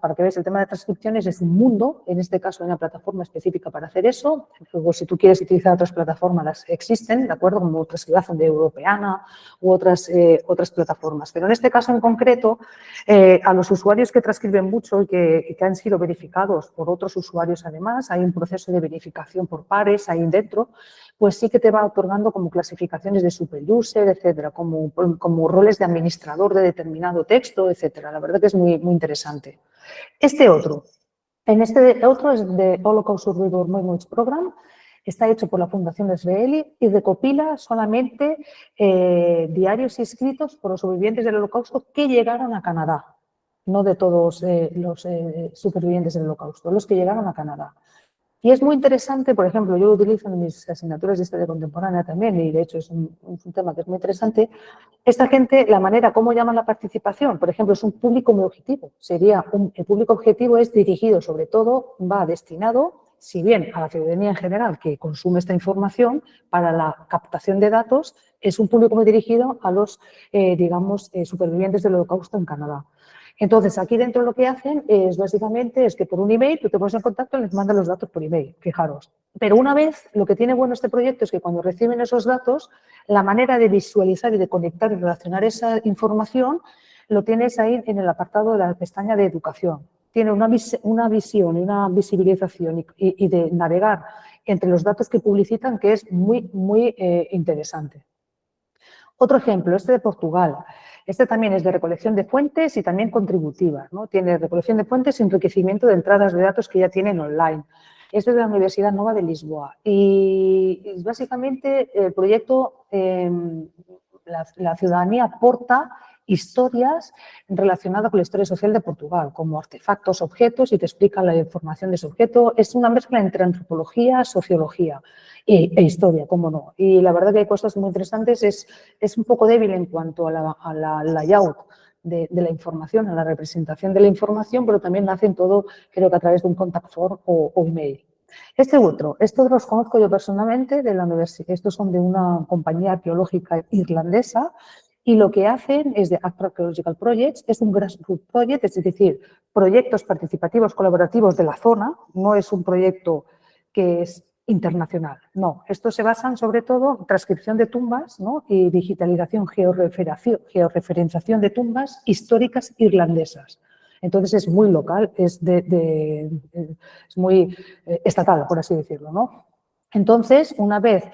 Speaker 2: para que veáis el tema de transcripciones, es un mundo, en este caso hay una plataforma específica para hacer eso. Luego, si tú quieres utilizar otras plataformas, las existen, ¿de acuerdo? Como Transcribación de Europeana u otras plataformas. Pero en este caso en concreto, a los usuarios que transcriben mucho y que han sido verificados por otros usuarios además, hay un proceso de verificación por pares ahí dentro, pues sí que te va otorgando como clasificaciones de superuser, etcétera, como roles de administrador de determinado texto, etcétera. La verdad que es muy, muy interesante. Este otro es de Holocaust Survivor Memories Program. Está hecho por la Fundación Israelí y recopila solamente diarios y escritos por los sobrevivientes del Holocausto que llegaron a Canadá, no de todos los supervivientes del Holocausto, los que llegaron a Canadá. Y es muy interesante, por ejemplo, yo lo utilizo en mis asignaturas de historia contemporánea también, y de hecho es un tema que es muy interesante. Esta gente, la manera como llaman la participación, por ejemplo, es un público muy objetivo. El público objetivo es dirigido, sobre todo, va destinado, si bien a la ciudadanía en general que consume esta información, para la captación de datos, es un público muy dirigido a los, digamos, supervivientes del Holocausto en Canadá. Entonces, aquí dentro lo que hacen es básicamente que por un email tú te pones en contacto y les mandas los datos por email, fijaros. Pero una vez, lo que tiene bueno este proyecto es que cuando reciben esos datos, la manera de visualizar y de conectar y relacionar esa información lo tienes ahí en el apartado de la pestaña de educación. Tiene una visión y una visibilización y de navegar entre los datos que publicitan que es muy, muy interesante. Otro ejemplo, este de Portugal. Este también es de recolección de fuentes y también contributiva, ¿no? Tiene recolección de fuentes y enriquecimiento de entradas de datos que ya tienen online. Este es de la Universidad Nova de Lisboa. Y básicamente el proyecto, la ciudadanía aporta historias relacionadas con la historia social de Portugal, como artefactos, objetos, y te explican la información de ese objeto. Es una mezcla entre antropología, sociología e historia, cómo no. Y la verdad que hay cosas muy interesantes. Es un poco débil en cuanto a la layout de la información, a la representación de la información, pero también lo hacen todo, creo que a través de un contact form o email. Estos los conozco yo personalmente de la universidad. Estos son de una compañía arqueológica irlandesa y lo que hacen es de Archaeological Projects, es un grassroots project, es decir, proyectos participativos colaborativos de la zona, no es un proyecto que es internacional, no. Estos se basan sobre todo en transcripción de tumbas, ¿no? Y digitalización, georreferenciación de tumbas históricas irlandesas. Entonces es muy local, es muy estatal, por así decirlo, ¿no? Entonces, una vez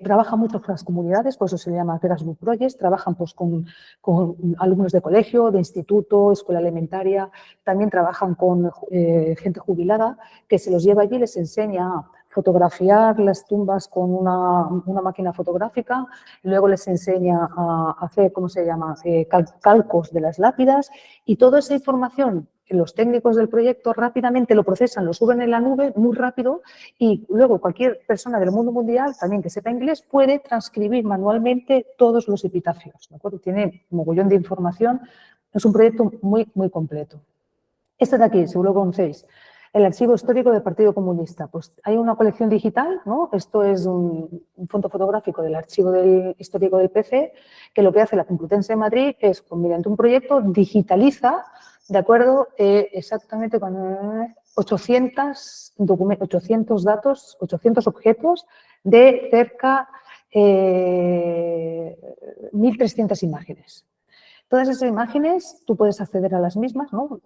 Speaker 2: trabajan mucho con las comunidades, por eso se llama Grassroots Projects, trabajan pues, con alumnos de colegio, de instituto, escuela elementaria, también trabajan con gente jubilada que se los lleva allí y les enseña a fotografiar las tumbas con una máquina fotográfica, luego les enseña a hacer, ¿cómo se llama?, calcos de las lápidas y toda esa información. Los técnicos del proyecto rápidamente lo procesan, lo suben en la nube muy rápido y luego cualquier persona del mundo mundial, también que sepa inglés, puede transcribir manualmente todos los epitafios, ¿de acuerdo? Tiene un mogollón de información, es un proyecto muy, muy completo. Este de aquí, seguro que conocéis, El archivo histórico del Partido Comunista. Pues hay una colección digital, ¿no? Esto es un fondo fotográfico del archivo histórico del PC, que lo que hace la Complutense de Madrid es, mediante un proyecto, digitaliza, de acuerdo, exactamente con 800 datos, 800 objetos de cerca 1.300 imágenes. Todas esas imágenes, tú puedes acceder a las mismas, ¿no?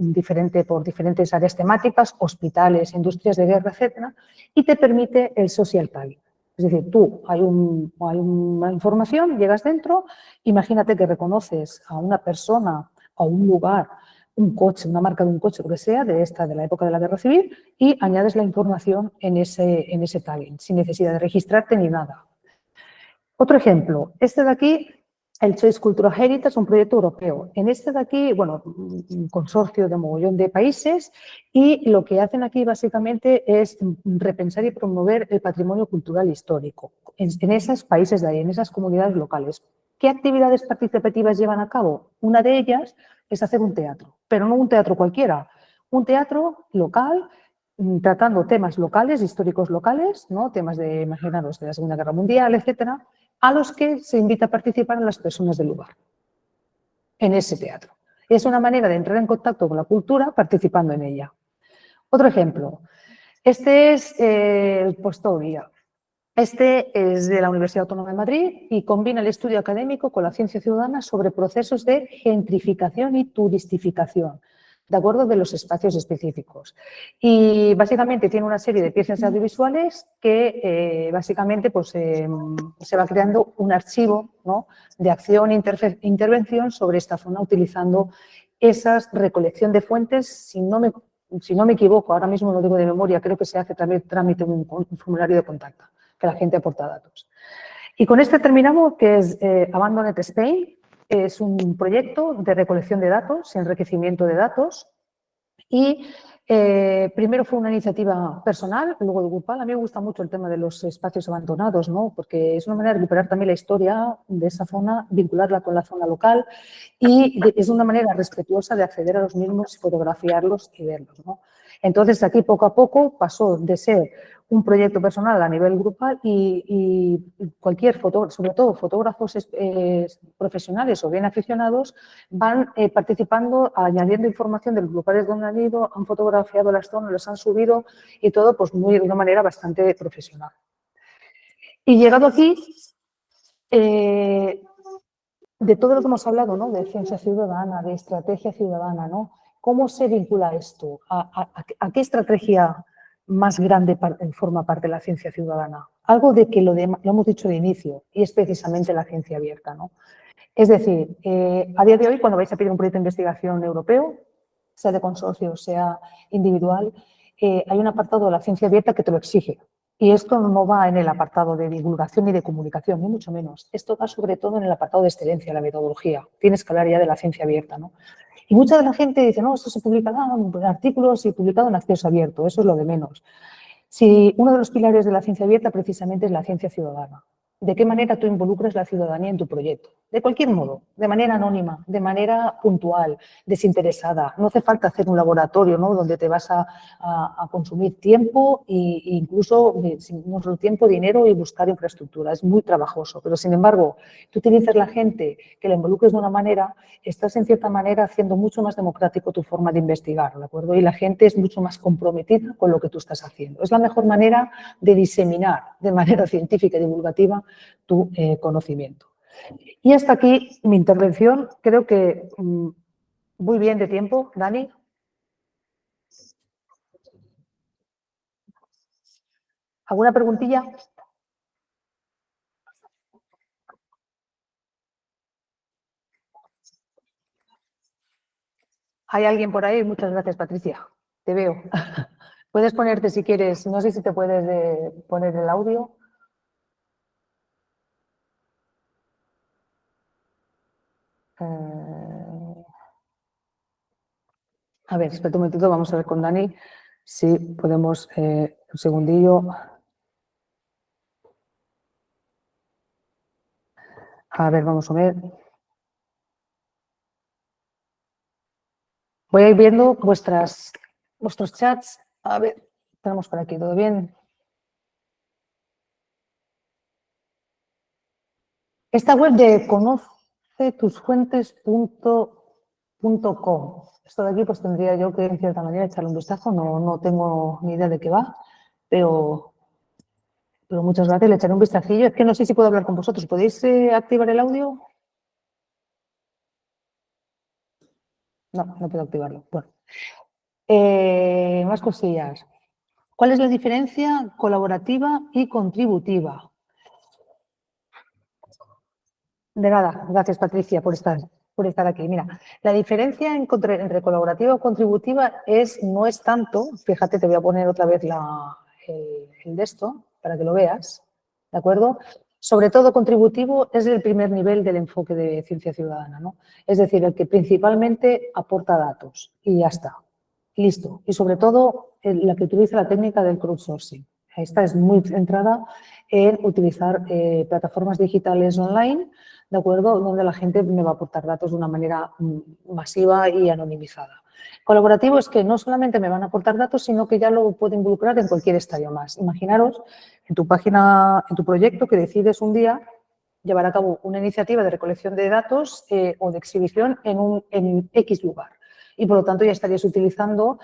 Speaker 2: Por diferentes áreas temáticas, hospitales, industrias de guerra, etcétera, y te permite el social tagging. Es decir, tú hay una información, llegas dentro, imagínate que reconoces a una persona, a un lugar, un coche, una marca de un coche, lo que sea, de la época de la guerra civil, y añades la información en ese tagging, sin necesidad de registrarte ni nada. Otro ejemplo, este de aquí, el Choice Cultural Heritage, es un proyecto europeo. En este de aquí, bueno, un consorcio de mogollón de países, y lo que hacen aquí básicamente es repensar y promover el patrimonio cultural histórico en esos países de ahí, en esas comunidades locales. ¿Qué actividades participativas llevan a cabo? Una de ellas es hacer un teatro, pero no un teatro cualquiera, un teatro local, tratando temas locales, históricos locales, ¿no? Temas de, imaginaros, de la Segunda Guerra Mundial, etcétera, a los que se invita a participar a las personas del lugar, en ese teatro. Es una manera de entrar en contacto con la cultura participando en ella. Otro ejemplo, este es el Postoria. Este es de la Universidad Autónoma de Madrid y combina el estudio académico con la ciencia ciudadana sobre procesos de gentrificación y turistificación, de acuerdo de los espacios específicos. Y básicamente tiene una serie de piezas audiovisuales que básicamente pues, se va creando un archivo, ¿no?, de acción e intervención sobre esta zona utilizando esa recolección de fuentes. Si no me equivoco, ahora mismo lo digo de memoria, creo que se hace también trámite un formulario de contacto, que la gente aporta datos. Y con este terminamos, que es Abandoned Spain. Es un proyecto de recolección de datos y enriquecimiento de datos. Y primero fue una iniciativa personal, luego de grupal. A mí me gusta mucho el tema de los espacios abandonados, ¿no?, porque es una manera de recuperar también la historia de esa zona, vincularla con la zona local, y es una manera respetuosa de acceder a los mismos, fotografiarlos y verlos, ¿no? Entonces, aquí poco a poco pasó de ser un proyecto personal a nivel grupal y cualquier fotógrafo, sobre todo fotógrafos profesionales o bien aficionados, van participando, añadiendo información de los lugares donde han ido, han fotografiado las zonas, los han subido y todo pues de una manera bastante profesional. Y llegado aquí, de todo lo que hemos hablado, ¿no?, de ciencia ciudadana, de estrategia ciudadana, ¿no?, ¿cómo se vincula esto? ¿A qué estrategia más grande forma parte de la ciencia ciudadana? Algo de que lo hemos dicho de inicio, y es precisamente la ciencia abierta, ¿no? Es decir, a día de hoy, cuando vais a pedir un proyecto de investigación europeo, sea de consorcio, sea individual, hay un apartado de la ciencia abierta que te lo exige. Y esto no va en el apartado de divulgación ni de comunicación, ni mucho menos. Esto va sobre todo en el apartado de excelencia, la metodología. Tienes que hablar ya de la ciencia abierta, ¿no? Y mucha de la gente dice, no, esto se publicará en artículos y publicado en acceso abierto, eso es lo de menos. Si uno de los pilares de la ciencia abierta precisamente es la ciencia ciudadana. ¿De qué manera tú involucras la ciudadanía en tu proyecto? De cualquier modo, de manera anónima, de manera puntual, desinteresada. No hace falta hacer un laboratorio, ¿no?, donde te vas a consumir tiempo e incluso no solo tiempo, dinero y buscar infraestructura. Es muy trabajoso, pero sin embargo, tú utilizas la gente, que la involucres de una manera, estás en cierta manera haciendo mucho más democrático tu forma de investigar, ¿de acuerdo? Y la gente es mucho más comprometida con lo que tú estás haciendo. Es la mejor manera de diseminar de manera científica y divulgativa tu conocimiento. Y hasta aquí mi intervención. Creo que muy bien de tiempo, Dani. ¿Alguna preguntilla? ¿Hay alguien por ahí? Muchas gracias, Patricia. Te veo. Puedes ponerte si quieres, no sé si te puedes poner el audio. A ver, espera un momentito, vamos a ver con Dani si podemos, un segundillo. A ver, vamos a ver. Voy a ir viendo vuestros chats. A ver, tenemos por aquí, ¿todo bien? Esta web de conocetusfuentes.com. Esto de aquí pues tendría yo que en cierta manera echarle un vistazo, no tengo ni idea de qué va, pero muchas gracias, le echaré un vistacillo. Es que no sé si puedo hablar con vosotros. ¿Podéis activar el audio? No puedo activarlo. Bueno, más cosillas. ¿Cuál es la diferencia colaborativa y contributiva? De nada, gracias Patricia por estar aquí. Mira, la diferencia entre colaborativa o contributiva no es tanto, fíjate, te voy a poner otra vez el de esto para que lo veas, ¿de acuerdo? Sobre todo contributivo es el primer nivel del enfoque de ciencia ciudadana, ¿no? Es decir, el que principalmente aporta datos y ya está, listo. Y sobre todo la que utiliza la técnica del crowdsourcing. Esta es muy centrada en utilizar plataformas digitales online, ¿de acuerdo? Donde la gente me va a aportar datos de una manera masiva y anonimizada. Colaborativo es que no solamente me van a aportar datos, sino que ya lo puedo involucrar en cualquier estadio más. Imaginaros en tu página, en tu proyecto, que decides un día llevar a cabo una iniciativa de recolección de datos o de exhibición en X lugar. Y, por lo tanto, ya estarías utilizando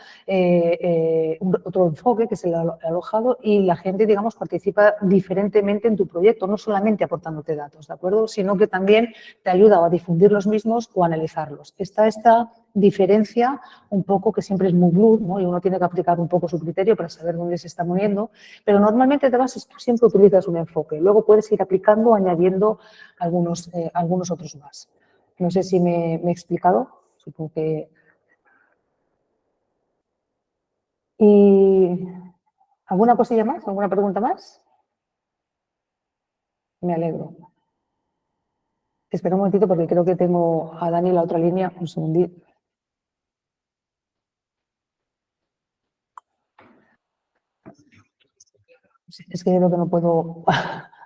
Speaker 2: otro enfoque, que es el alojado, y la gente, digamos, participa diferentemente en tu proyecto, no solamente aportándote datos, ¿de acuerdo? Sino que también te ayuda a difundir los mismos o a analizarlos. Está esta diferencia un poco que siempre es muy blur, ¿no? Y uno tiene que aplicar un poco su criterio para saber dónde se está moviendo, pero normalmente de base tú siempre utilizas un enfoque. Luego puedes ir aplicando o añadiendo algunos otros más. No sé si me he explicado, supongo que... ¿Y alguna cosilla más? ¿Alguna pregunta más? Me alegro. Espera un momentito porque creo que tengo a Dani en la otra línea. Un segundito. Es que creo que no puedo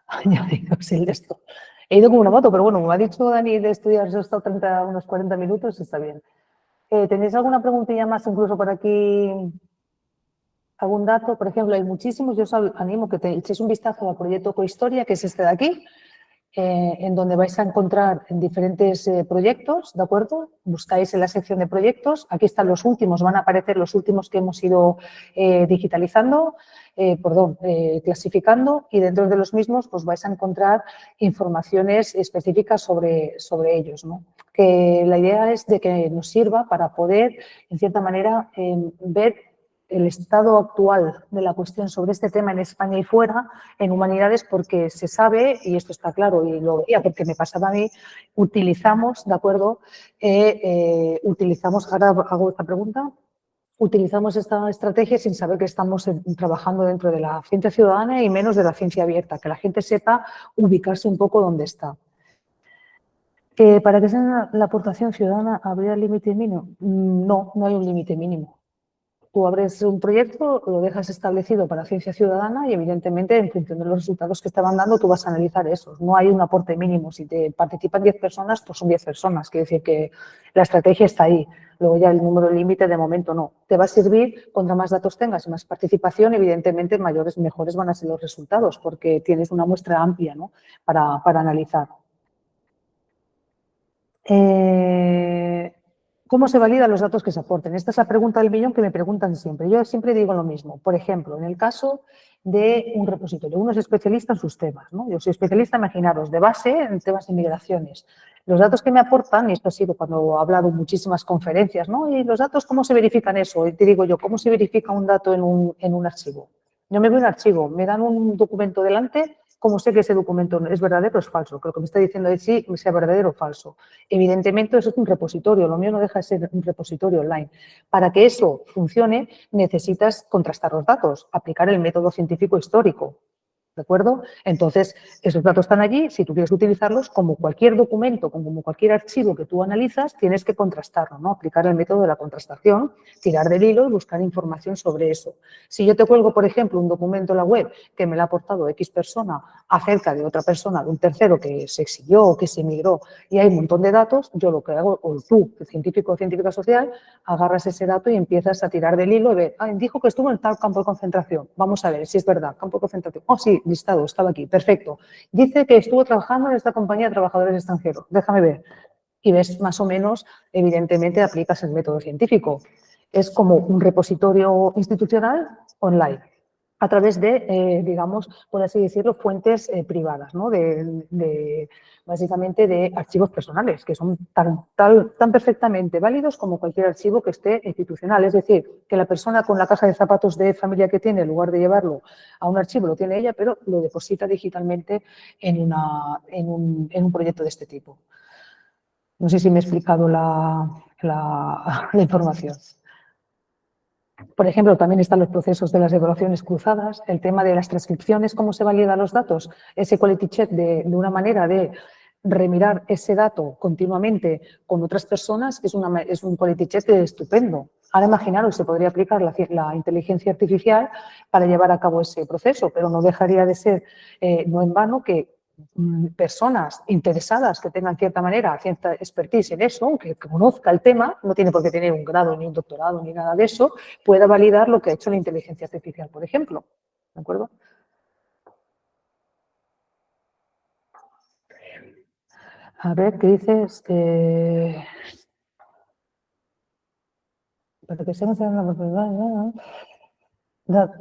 Speaker 2: añadiros el de esto. He ido con una moto, pero bueno, como ha dicho Dani de estudiar, he estado unos 40 minutos, está bien. ¿Tenéis alguna preguntilla más incluso por aquí? ¿Algún dato? Por ejemplo, hay muchísimos. Yo os animo que te echéis un vistazo al proyecto Cohistoria, que es este de aquí, en donde vais a encontrar diferentes proyectos, ¿de acuerdo? Buscáis en la sección de proyectos. Aquí están los últimos, van a aparecer los últimos que hemos ido clasificando, y dentro de los mismos pues vais a encontrar informaciones específicas sobre ellos, ¿no? Que la idea es de que nos sirva para poder, en cierta manera, ver el estado actual de la cuestión sobre este tema en España y fuera, en humanidades, porque se sabe, y esto está claro, y lo veía porque me pasaba a mí, utilizamos, ¿de acuerdo? Ahora hago esta pregunta, utilizamos esta estrategia sin saber que estamos trabajando dentro de la ciencia ciudadana y menos de la ciencia abierta, que la gente sepa ubicarse un poco donde está. ¿Para que sea la aportación ciudadana habría límite mínimo? No hay un límite mínimo. Tú abres un proyecto, lo dejas establecido para ciencia ciudadana y, evidentemente, en función de los resultados que te van dando, tú vas a analizar esos. No hay un aporte mínimo. Si te participan 10 personas, pues son 10 personas. Quiere decir que la estrategia está ahí. Luego ya el número límite, de momento, no. Te va a servir, contra más datos tengas y más participación, evidentemente, mejores van a ser los resultados, porque tienes una muestra amplia, ¿no? para analizar. ¿Cómo se validan los datos que se aporten? Esta es la pregunta del millón que me preguntan siempre. Yo siempre digo lo mismo. Por ejemplo, en el caso de un repositorio, uno es especialista en sus temas, ¿no? Yo soy especialista, imaginaros, de base en temas de migraciones. Los datos que me aportan, y esto ha sido cuando he hablado en muchísimas conferencias, ¿no? ¿Y los datos cómo se verifican eso? Y te digo yo, ¿cómo se verifica un dato en un archivo? Yo me veo un archivo, me dan un documento delante, ¿cómo sé que ese documento es verdadero o es falso? Que lo que me está diciendo de sí sea verdadero o falso. Evidentemente, eso es un repositorio. Lo mío no deja de ser un repositorio online. Para que eso funcione, necesitas contrastar los datos, aplicar el método científico histórico. ¿De acuerdo? Entonces, esos datos están allí. Si tú quieres utilizarlos, como cualquier documento, como cualquier archivo que tú analizas, tienes que contrastarlo, ¿no? Aplicar el método de la contrastación, tirar del hilo y buscar información sobre eso. Si yo te cuelgo, por ejemplo, un documento en la web que me lo ha aportado X persona acerca de otra persona, de un tercero que se exilió o que se emigró y hay un montón de datos, yo lo que hago, o tú, científico o científica social, agarras ese dato y empiezas a tirar del hilo y ver, dijo que estuvo en tal campo de concentración. Vamos a ver si es verdad, campo de concentración. Oh, sí, listado, estaba aquí, perfecto. Dice que estuvo trabajando en esta compañía de trabajadores extranjeros. Déjame ver. Y ves más o menos, evidentemente, aplicas el método científico. Es como un repositorio institucional online, a través de, digamos, por así decirlo, fuentes privadas, ¿no? Básicamente de archivos personales, que son tan perfectamente válidos como cualquier archivo que esté institucional. Es decir, que la persona con la caja de zapatos de familia que tiene, en lugar de llevarlo a un archivo, lo tiene ella, pero lo deposita digitalmente en un proyecto de este tipo. No sé si me he explicado la información. Por ejemplo, también están los procesos de las evaluaciones cruzadas, el tema de las transcripciones, cómo se validan los datos, ese quality check de una manera de remirar ese dato continuamente con otras personas, es un quality check estupendo. Ahora imaginaros, se podría aplicar la inteligencia artificial para llevar a cabo ese proceso, pero no dejaría de ser, no en vano, que personas interesadas que tengan cierta manera, cierta expertise en eso, que conozca el tema, no tiene por qué tener un grado ni un doctorado ni nada de eso, pueda validar lo que ha hecho la inteligencia artificial, por ejemplo. ¿De acuerdo? A ver, ¿qué dices?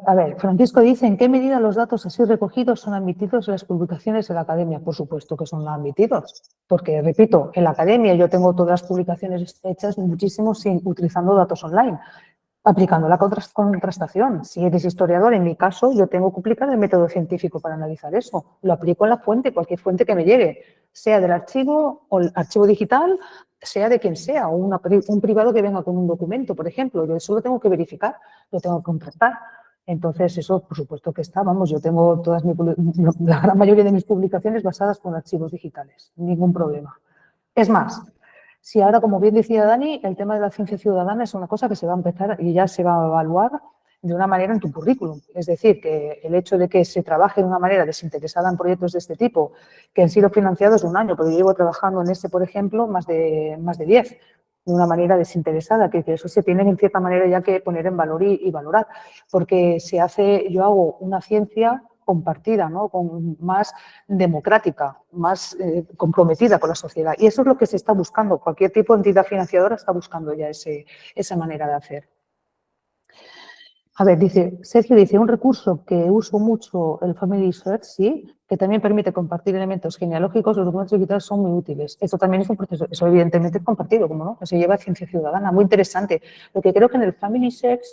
Speaker 2: A ver, Francisco dice, ¿en qué medida los datos así recogidos son admitidos en las publicaciones de la academia? Por supuesto que son admitidos, porque, repito, en la academia yo tengo todas las publicaciones hechas muchísimo utilizando datos online, aplicando la contrastación. Si eres historiador, en mi caso, yo tengo que aplicar el método científico para analizar eso. Lo aplico en la fuente, cualquier fuente que me llegue, sea del archivo o el archivo digital, sea de quien sea, o un privado que venga con un documento, por ejemplo. Yo eso lo tengo que verificar, lo tengo que contrastar. Entonces, eso, por supuesto que está. Vamos, yo tengo la gran mayoría de mis publicaciones basadas con archivos digitales. Ningún problema. Es más, si ahora, como bien decía Dani, el tema de la ciencia ciudadana es una cosa que se va a empezar y ya se va a evaluar de una manera en tu currículum. Es decir, que el hecho de que se trabaje de una manera desinteresada en proyectos de este tipo, que han sido financiados de un año, pero yo llevo trabajando en este, por ejemplo, más de 10, de una manera desinteresada, que eso se tiene en cierta manera ya que poner en valor y valorar, porque yo hago una ciencia compartida, ¿no? Más democrática, más comprometida con la sociedad. Y eso es lo que se está buscando. Cualquier tipo de entidad financiadora está buscando ya esa manera de hacer. A ver, Sergio dice, un recurso que uso mucho, el Family Search, sí, que también permite compartir elementos genealógicos, los documentos digitales son muy útiles. Esto también es un proceso, eso evidentemente es compartido, como no, que se lleva a ciencia ciudadana, muy interesante. Lo que creo que en el Family Search,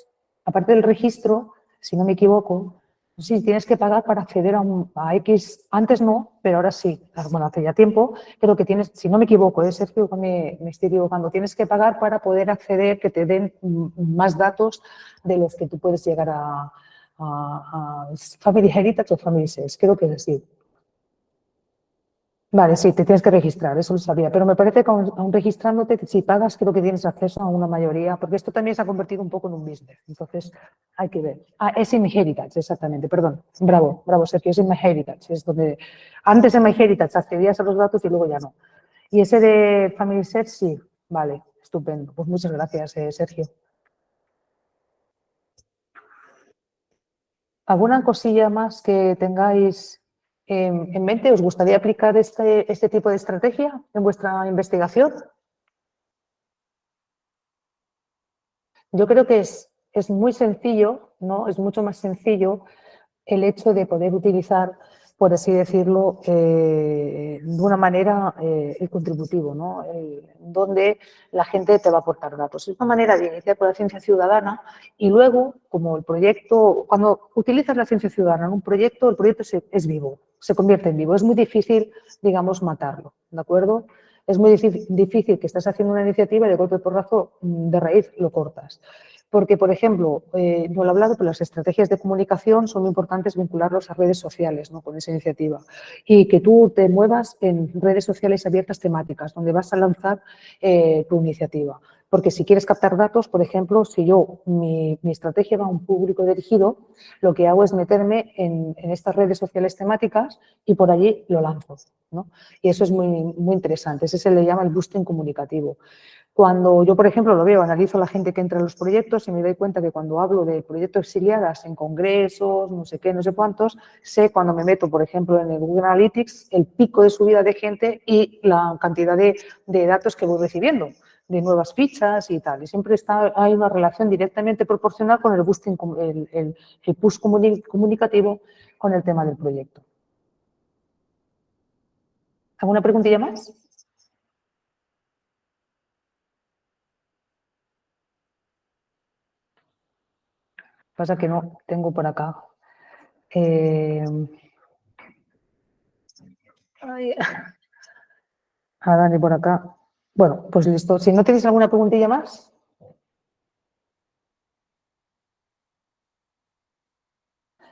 Speaker 2: aparte del registro, si no me equivoco, sí, tienes que pagar para acceder a X, antes no, pero ahora sí, bueno, hace ya tiempo, creo que tienes, si no me equivoco, Sergio, me estoy equivocando, tienes que pagar para poder acceder, que te den más datos de los que tú puedes llegar a Family Heritage o Family Search, creo que es así. Vale, sí, te tienes que registrar, eso lo sabía, pero me parece que aún registrándote, si pagas, creo que tienes acceso a una mayoría, porque esto también se ha convertido un poco en un business, entonces hay que ver. Es MyHeritage, exactamente, perdón, bravo, Sergio, es MyHeritage, es donde antes en MyHeritage accedías a los datos y luego ya no. Y ese de Family Search, sí, vale, estupendo, pues muchas gracias, Sergio. ¿Alguna cosilla más que tengáis en mente? ¿Os gustaría aplicar este tipo de estrategia en vuestra investigación? Yo creo que es muy sencillo, ¿no? Es mucho más sencillo el hecho de poder utilizar, por así decirlo, de una manera el contributivo, ¿no? Donde la gente te va a aportar datos. Es una manera de iniciar con la ciencia ciudadana y luego, como el proyecto, cuando utilizas la ciencia ciudadana en un proyecto, el proyecto es vivo, se convierte en vivo. Es muy difícil, digamos, matarlo, ¿de acuerdo? Es muy difícil que estás haciendo una iniciativa y de golpe porrazo de raíz lo cortas. Porque, por ejemplo, no lo he hablado, pero las estrategias de comunicación son muy importantes vincularlos a redes sociales, ¿no? Con esa iniciativa. Y que tú te muevas en redes sociales abiertas temáticas, donde vas a lanzar tu iniciativa. Porque si quieres captar datos, por ejemplo, si mi estrategia va a un público dirigido, lo que hago es meterme en estas redes sociales temáticas y por allí lo lanzo, ¿no? Y eso es muy, muy interesante. Ese se le llama el boosting comunicativo. Cuando yo, por ejemplo, lo veo, analizo a la gente que entra en los proyectos y me doy cuenta que cuando hablo de proyectos exiliadas en congresos, no sé qué, no sé cuántos, sé cuando me meto, por ejemplo, en el Google Analytics, el pico de subida de gente y la cantidad de datos que voy recibiendo, de nuevas fichas y tal. Y siempre hay una relación directamente proporcional con el boosting, el push comunicativo con el tema del proyecto. ¿Alguna preguntilla más? Pasa que no tengo por acá. A Dani por acá. Bueno, pues listo. Si no tenéis alguna preguntilla más.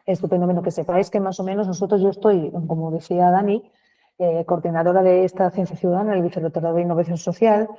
Speaker 2: Estupendo, bueno, que sepáis que más o menos yo estoy, como decía Dani, coordinadora de esta ciencia ciudadana, el Vicerrectorado de Innovación Social.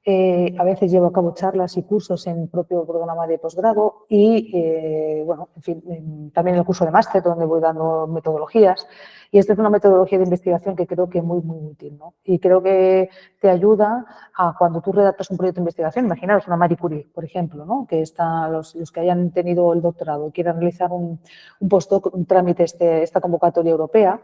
Speaker 2: A veces llevo a cabo charlas y cursos en el propio programa de posgrado y, bueno, en fin, también el curso de máster donde voy dando metodologías. Y esta es una metodología de investigación que creo que es muy, muy útil, ¿no? Y creo que te ayuda a cuando tú redactas un proyecto de investigación, imaginaros una Marie Curie, por ejemplo, ¿no? Que los que hayan tenido el doctorado y quieran realizar un postdoc, un trámite, esta convocatoria europea,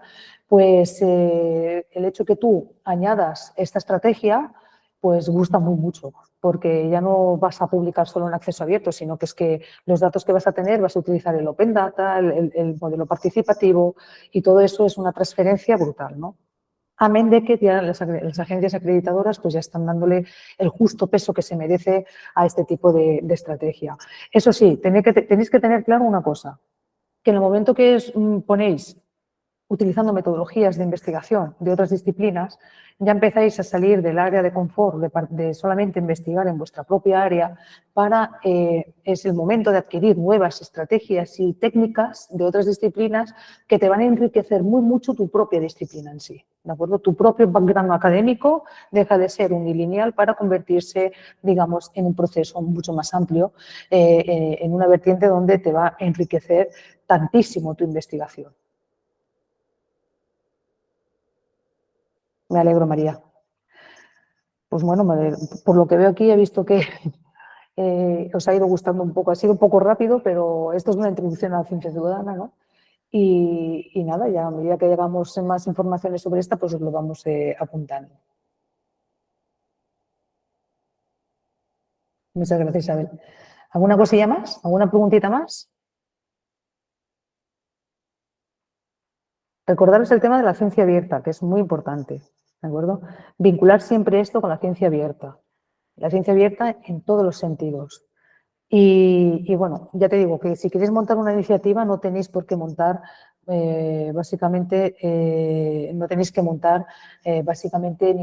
Speaker 2: pues el hecho que tú añadas esta estrategia, pues gusta muy mucho, porque ya no vas a publicar solo en acceso abierto, sino que es que los datos que vas a tener vas a utilizar el Open Data, el modelo participativo y todo eso es una transferencia brutal, ¿no? Amén de que ya las agencias acreditadoras pues ya están dándole el justo peso que se merece a este tipo de estrategia. Eso sí, tenéis que tener claro una cosa, que en el momento que ponéis utilizando metodologías de investigación de otras disciplinas, ya empezáis a salir del área de confort de solamente investigar en vuestra propia área es el momento de adquirir nuevas estrategias y técnicas de otras disciplinas que te van a enriquecer muy mucho tu propia disciplina en sí, ¿de acuerdo? Tu propio background académico deja de ser unilineal para convertirse, digamos, en un proceso mucho más amplio, en una vertiente donde te va a enriquecer tantísimo tu investigación. Me alegro, María. Pues bueno, por lo que veo aquí he visto que os ha ido gustando un poco. Ha sido un poco rápido, pero esto es una introducción a la ciencia ciudadana, ¿no? Y nada, ya a medida que llegamos en más informaciones sobre esta, pues os lo vamos apuntando. Muchas gracias, Isabel. ¿Alguna cosilla más? ¿Alguna preguntita más? Recordaros el tema de la ciencia abierta, que es muy importante, ¿de acuerdo? Vincular siempre esto con la ciencia abierta. La ciencia abierta en todos los sentidos. Y bueno, ya te digo que si queréis montar una iniciativa no tenéis por qué montar básicamente, no tenéis que montar básicamente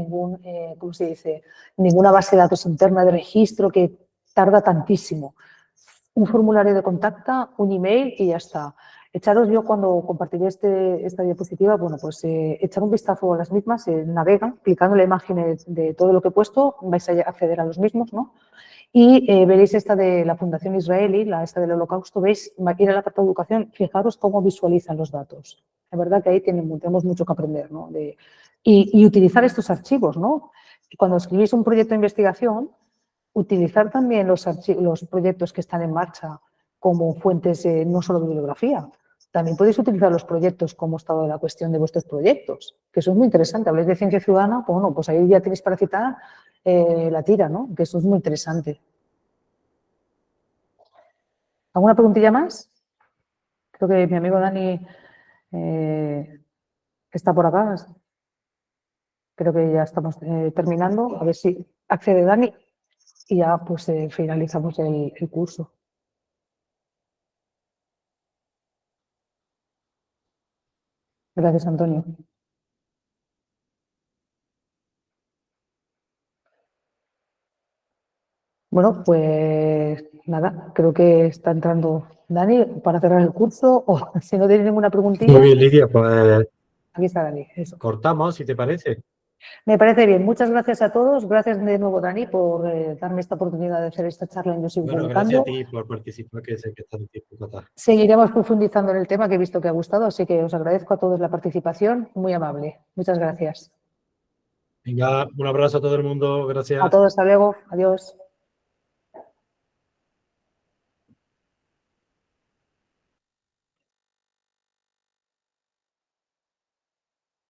Speaker 2: ¿cómo se dice? Ninguna base de datos interna de registro que tarda tantísimo. Un formulario de contacto, un email y ya está. Echaros yo cuando compartiré esta diapositiva, bueno, pues echar un vistazo a las mismas, navegan, clicando en la imagen de todo lo que he puesto, vais a acceder a los mismos, ¿no? Y veréis esta de la Fundación Israelí, esta del Holocausto, veis, ir al apartado de educación, fijaros cómo visualizan los datos. Es verdad que ahí tenemos mucho que aprender, ¿no? Y utilizar estos archivos, ¿no? Cuando escribís un proyecto de investigación, utilizar también los proyectos que están en marcha como fuentes no solo de bibliografía. También podéis utilizar los proyectos como estado de la cuestión de vuestros proyectos, que eso es muy interesante. Habláis de ciencia ciudadana, pues bueno, pues ahí ya tenéis para citar la tira, ¿no? Que eso es muy interesante. ¿Alguna preguntilla más? Creo que mi amigo Dani está por acá. Creo que ya estamos terminando. A ver si accede Dani y ya pues finalizamos el curso. Gracias, Antonio. Bueno, pues nada, creo que está entrando Dani para cerrar el curso o si no tiene ninguna
Speaker 3: Muy
Speaker 2: preguntilla,
Speaker 3: bien, Lidia, pues
Speaker 2: aquí está Dani. Eso.
Speaker 3: cortamos, si te parece.
Speaker 2: Me parece bien. Muchas gracias a todos. Gracias de nuevo, Dani, por darme esta oportunidad de hacer esta charla en Yo Sigo
Speaker 3: Bueno, gracias a
Speaker 2: Publicando.
Speaker 3: ti por participar, que sé que estás en tiempo fatal.
Speaker 2: Seguiremos profundizando en el tema que he visto que ha gustado, así que os agradezco a todos la participación. Muy amable. Muchas gracias.
Speaker 3: Venga, un abrazo a todo el mundo, gracias.
Speaker 2: A todos, hasta luego. Adiós.